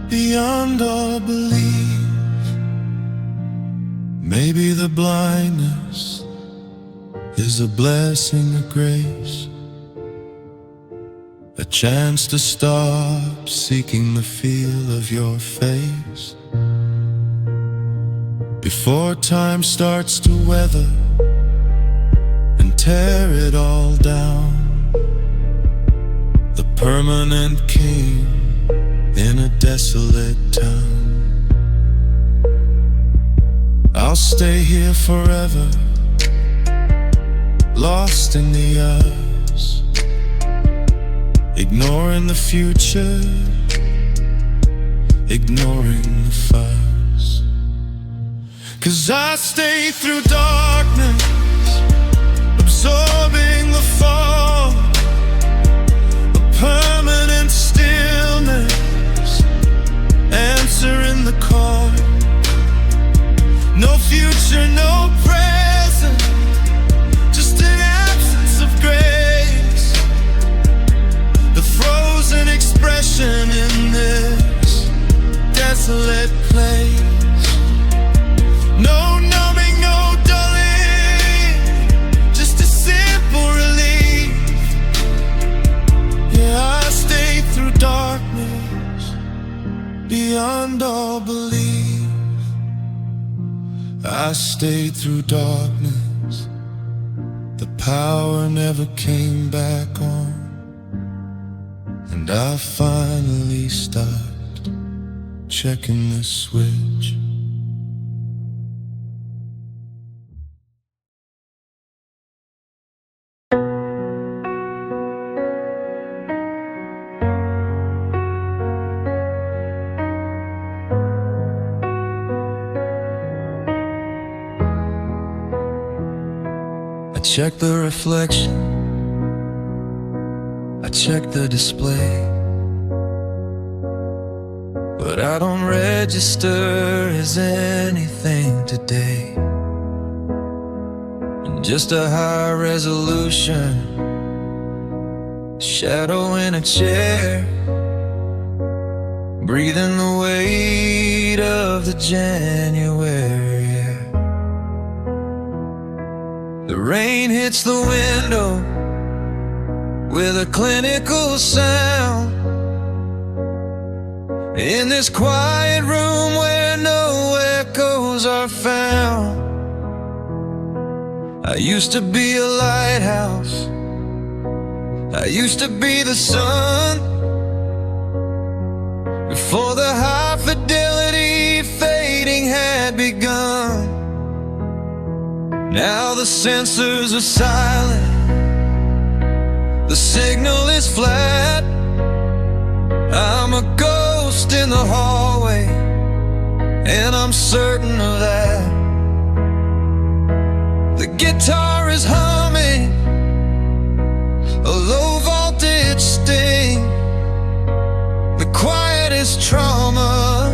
Speaker 1: beyond all belief. Maybe the blindness is a blessing of grace, a chance to stop seeking the feel of your face before time starts to weather and tear it all down. The permanent king in a desolate town. I'll stay here forever, lost in the hours, ignoring the future, ignoring the fires. 'Cause I stay through darkness, absorbing the fall, a permanent stillness, answering the call. No future, no present, just an absence of grace, the frozen expression in this desolate place. No numbing, no dulling, just a simple relief. Yeah, I stayed through darkness, beyond all belief. I stayed through darkness, the power never came back on, and I finally stopped checking the switch. I check the reflection, I check the display, but I don't register as anything today. And just a high resolution shadow in a chair, breathing the weight of the January air. The rain hits the window with a clinical sound, in this quiet room where no echoes are found. I used to be a lighthouse, I used to be the sun, For the high fidelity fading had begun. Now the sensors are silent, the signal is flat. I'm a ghost in the hallway, and I'm certain of that. The guitar is humming a low voltage sting, the quietest trauma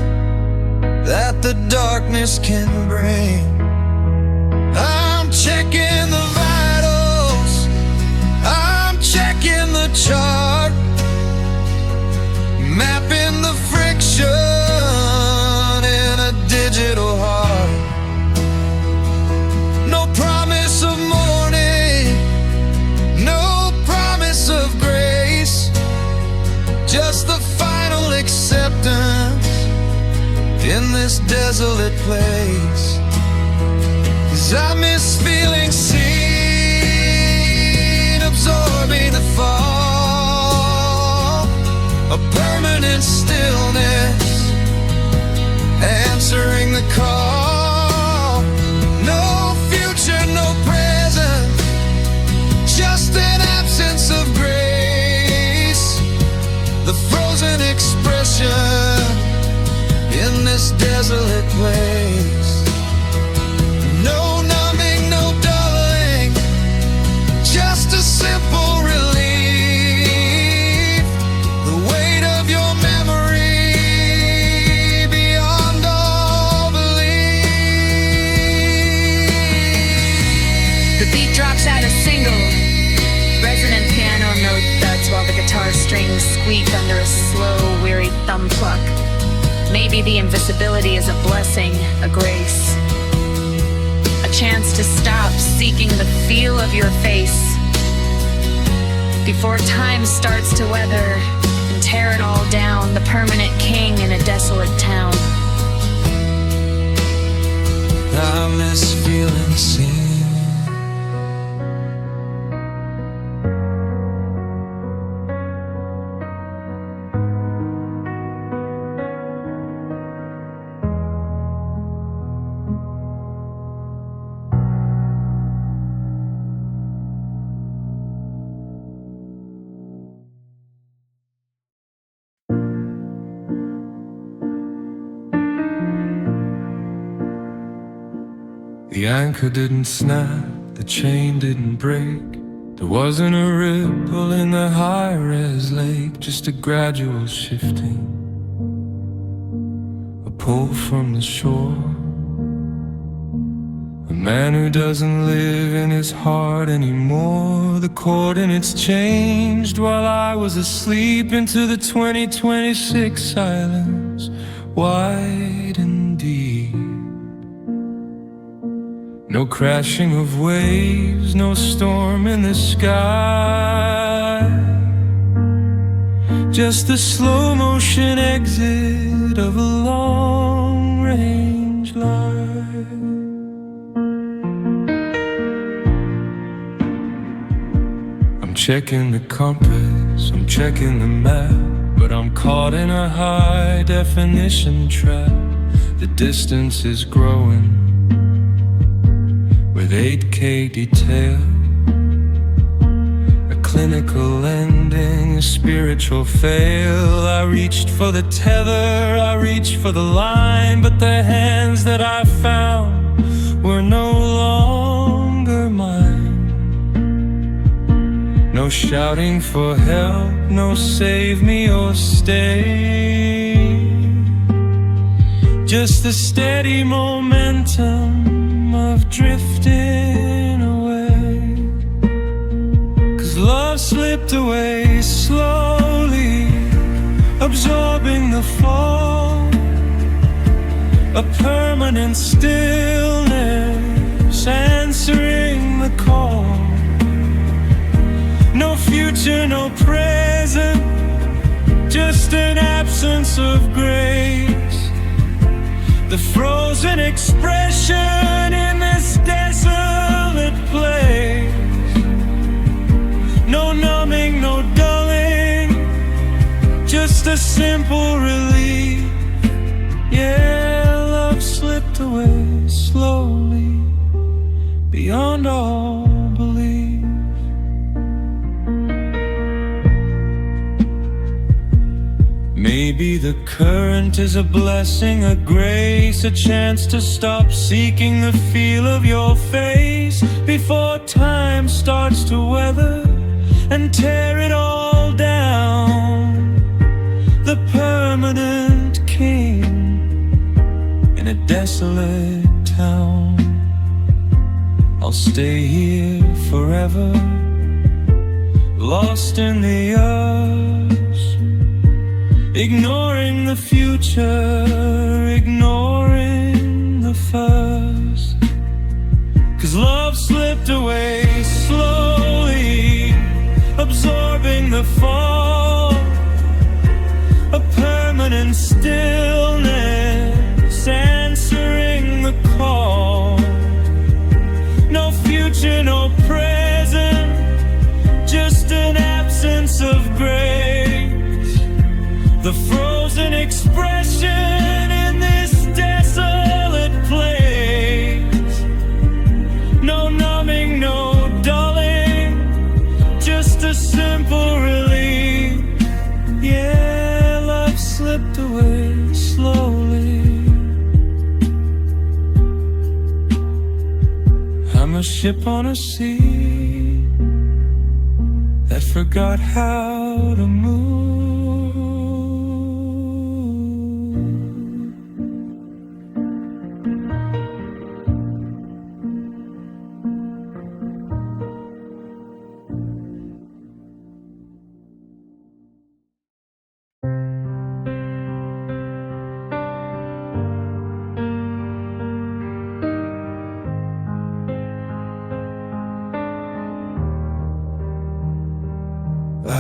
Speaker 1: that the darkness can bring. I'm checking the vitals, I'm checking the chart, mapping the friction in a digital heart. No promise of morning, no promise of grace, just the final acceptance in this desolate place. 'Cause I miss feeling seen, absorbing the fall, a permanent stillness, answering the call. No future, no present, just an absence of grace, the frozen expression in this desolate place. No numbing, no dulling, just a simple relief, the weight of your memory beyond all belief.
Speaker 3: The beat drops out a single, resonant piano note thuds while the guitar strings squeak under a slow, weary thumb pluck. Maybe the invisibility is a blessing, a grace, a chance to stop seeking the feel of your face before time starts to weather and tear it all down, the permanent king in a desolate town.
Speaker 1: I miss feeling seen.
Speaker 2: The anchor didn't snap, the chain didn't break. There wasn't a ripple in the high-res lake, just a gradual shifting, a pull from the shore. A man who doesn't live in his heart anymore. The coordinates changed while I was asleep into the 2026 silence, wide and deep. No crashing of waves, no storm in the sky, just the slow motion exit of a long-range line. I'm checking the compass, I'm checking the map, but I'm caught in a high-definition trap. The distance is growing with 8K detail, a clinical ending, a spiritual fail. I reached for the tether, I reached for the line, but the hands that I found were no longer mine. No shouting for help, no save me or stay, just the steady momentum of drifting away. 'Cause love slipped away slowly, absorbing the fall, a permanent stillness answering the call. No future, no present, just an absence of grace, the frozen expression in this desolate place. No numbing, no dulling, just a simple relief, Yeah, love slipped away slowly, beyond all belief. Maybe the current is a blessing, a grace, a chance to stop seeking the feel of your face before time starts to weather and tear it all down. The permanent king in a desolate town. I'll stay here forever, lost in the earth, ignoring the future, ignoring the first. 'Cause love slipped away slowly, absorbing the fall, a permanent stillness, answering the call. No future, no present, just an absence of grace. The frozen expression in this desolate place. No numbing, no dulling, just a simple relief. Yeah, love slipped away slowly. I'm a ship on a sea that forgot how to move.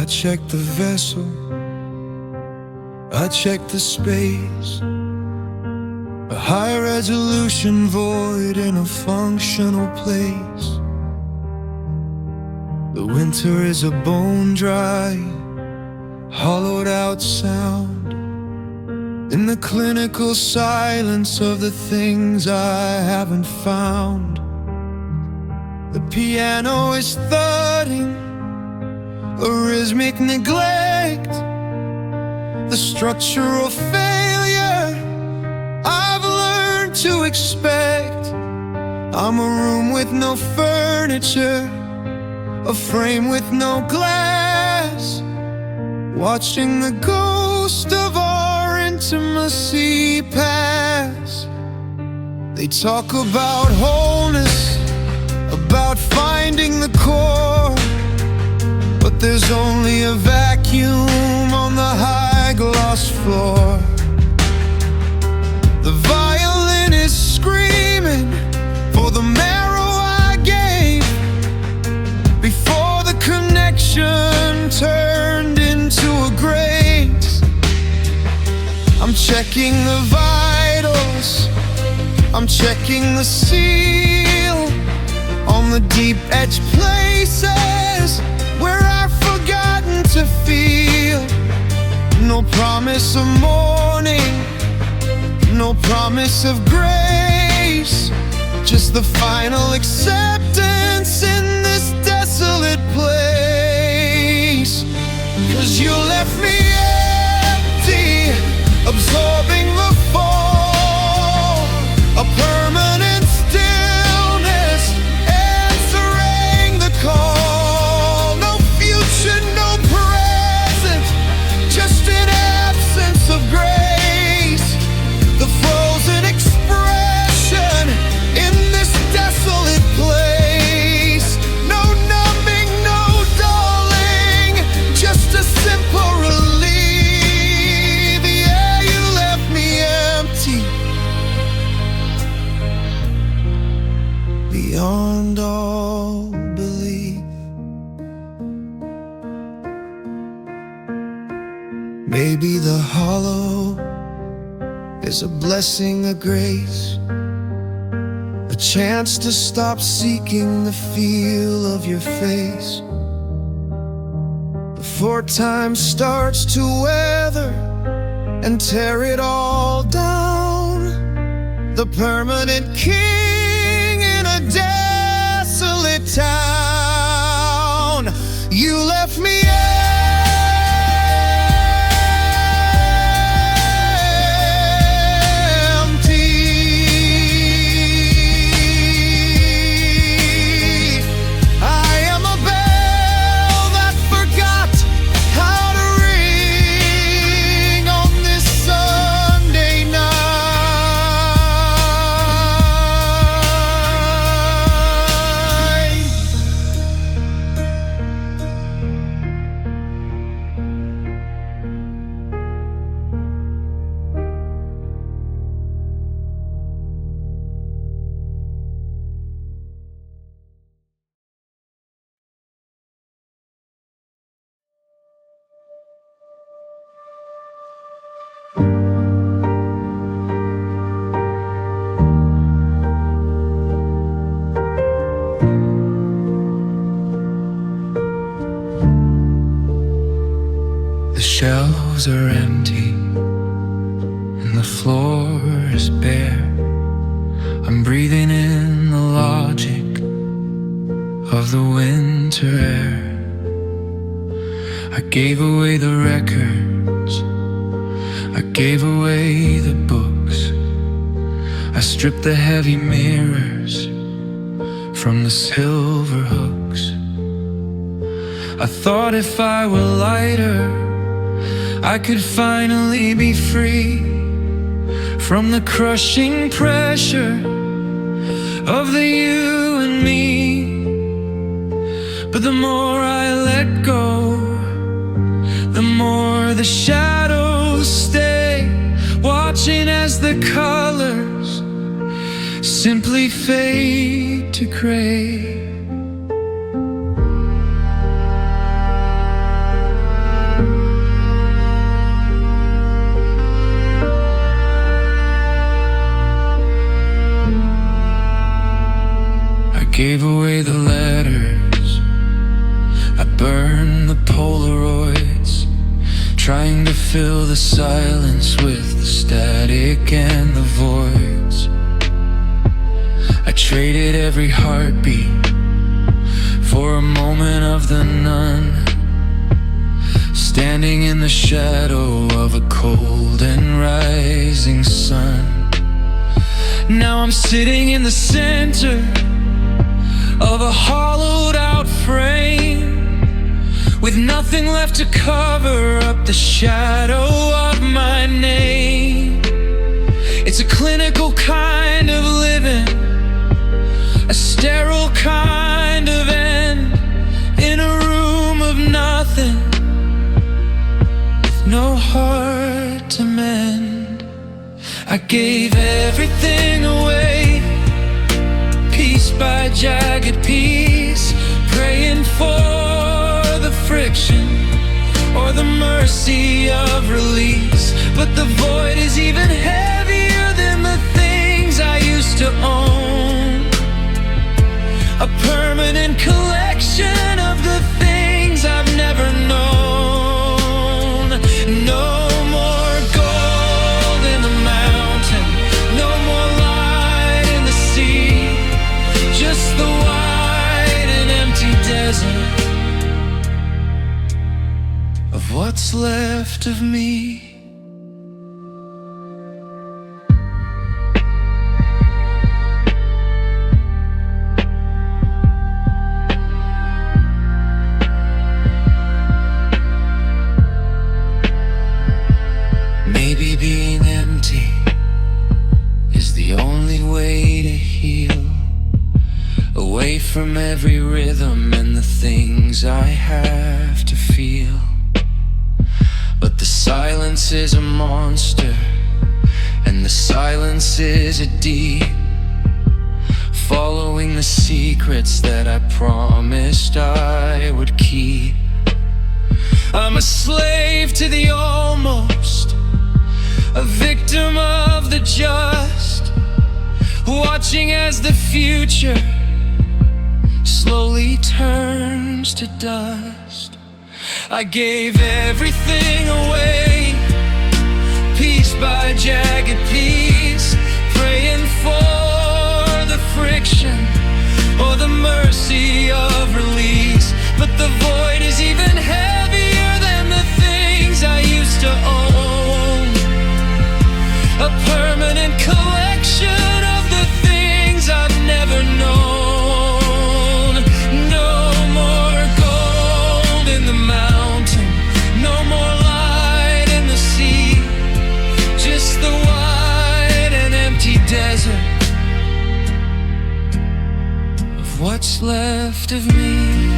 Speaker 1: I checked the vessel, I checked the space, a high resolution void in a functional place. The winter is a bone dry, hollowed out sound in the clinical silence of the things I haven't found. The piano is thudding, a rhythmic neglect, the structural failure I've learned to expect. I'm a room with no furniture, a frame with no glass, watching the ghost of our intimacy pass. They talk about wholeness, about finding the core, but there's only a vacuum on the high gloss floor. The violin is screaming for the marrow I gave before the connection turned into a grace. I'm checking the vitals, I'm checking the seal on the deep edge places where I've forgotten to feel. No promise of morning, no promise of grace, just the final acceptance in this desolate place. 'Cause you left me empty, absorbing the fall, a permanent stillness, answering the call. No future, no present, just an absence of grace. The frozen expression in this desolate place. No numbing, no dulling, just a simple relief. Yeah, you left me empty, beyond all belief. Maybe the hollow is a blessing, a grace, a chance to stop seeking the feel of your face before time starts to weather and tear it all down. the permanent king in a desolate town. You left me
Speaker 2: The shelves are empty and the floor is bare. I'm breathing in the logic of the winter air. I gave away the records, I gave away the books. I stripped the heavy mirrors from the silver hooks. I thought if I were lighter, I could finally be free from the crushing pressure of the you and me. But the more I let go, the more the shadows stay, watching as the colors simply fade to gray. Gave away the letters, I burned the Polaroids, trying to fill the silence with the static and the voids. I traded every heartbeat for a moment of the none, standing in the shadow of a cold and rising sun. Now I'm sitting in the center of a hollowed out frame, with nothing left to cover up the shadow of my name. It's a clinical kind of living, a sterile kind of end, in a room of nothing, with no heart to mend. I gave everything away, piece by jagged piece, praying for the friction or the mercy of release. But the void is even heavier than the things I used to own, a permanent collection of the things I've never known. No more gold in the mountain, no more light in the sea, just the wide and empty desert of what's left of me. Maybe being empty is the only way to heal, away from every rhythm and the things I have to feel. But the silence is a monster, and the silence is a deep, following the secrets that I promised I would keep. I'm a slave to the almost, a victim of the just, watching as the future slowly turns to dust. I gave everything away, piece by jagged piece, praying connection or the mercy of release. But the void is even heavier than the things I used to own. A permanent collection of the things I've never known. No more gold in the mountain, no more light in the sea, just the wide and empty desert of what's left of me.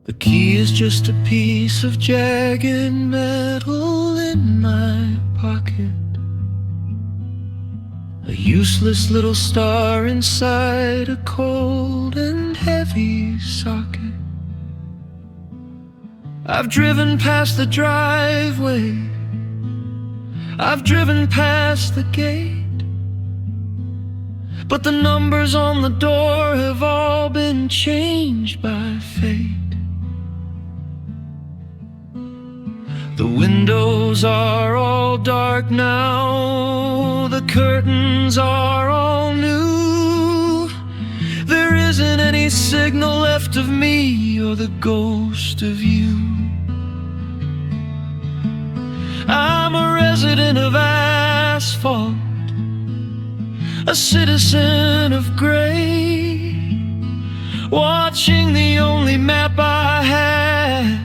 Speaker 2: The key is just a piece of jagged metal in my pocket, a useless little star inside a cold and heavy socket. I've driven past the driveway, I've driven past the gate, but the numbers on the door have all been changed by fate. The windows are all dark now, the curtains are all new. There isn't any signal left of me or the ghost of you. I'm a resident of asphalt, a citizen of gray, watching the only map I had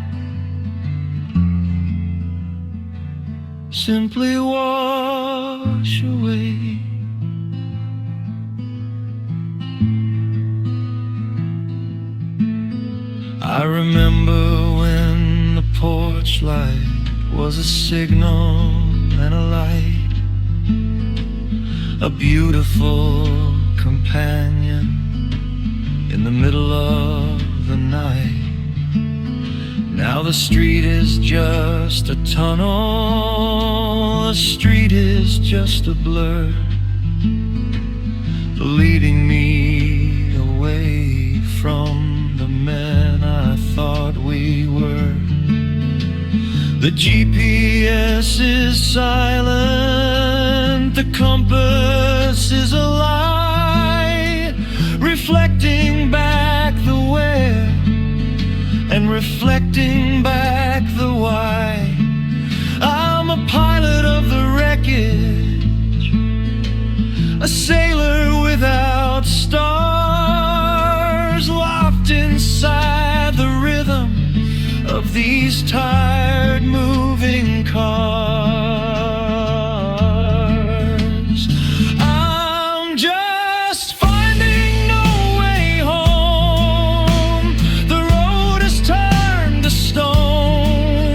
Speaker 2: simply wash away. I remember when the porch light was a signal and a light, a beautiful companion in the middle of the night. Now the street is just a tunnel, the street is just a blur, leading me away from the men I thought we were. The GPS is silent, the compass is a lie, reflecting back the where and reflecting back the why. I'm a pilot of the wreckage, a sailor without stars, locked inside the rhythm of these tired moving cars. I'm just finding no way home. The road has turned to stone,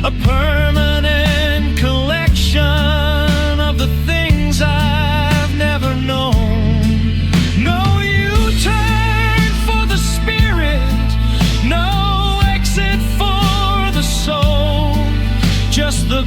Speaker 2: a permanent collection of the things I've never known. No U-turn for the spirit, no exit for the soul, just the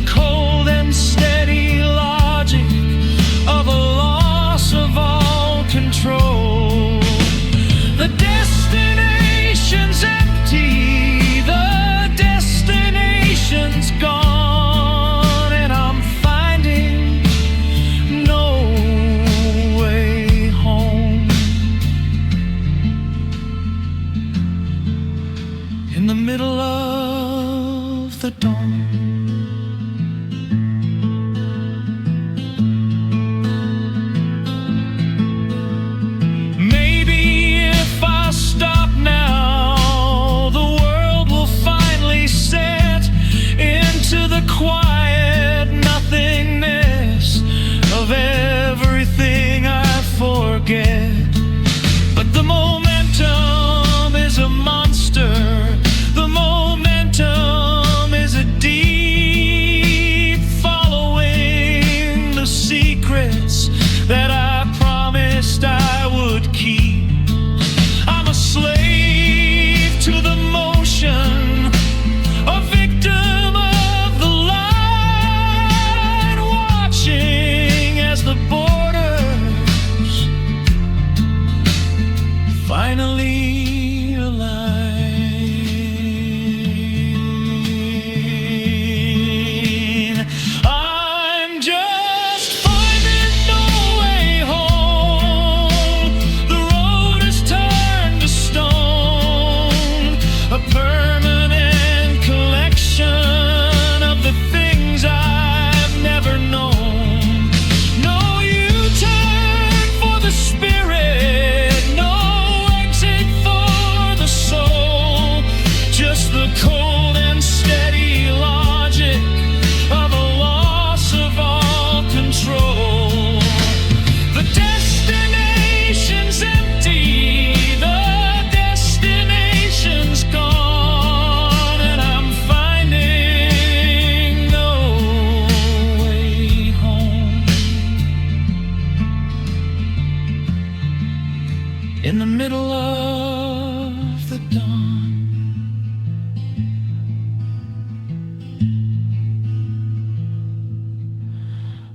Speaker 2: in the middle of the dawn.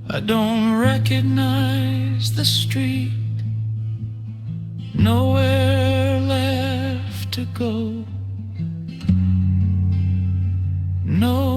Speaker 2: I don't recognize the street, nowhere left to go. No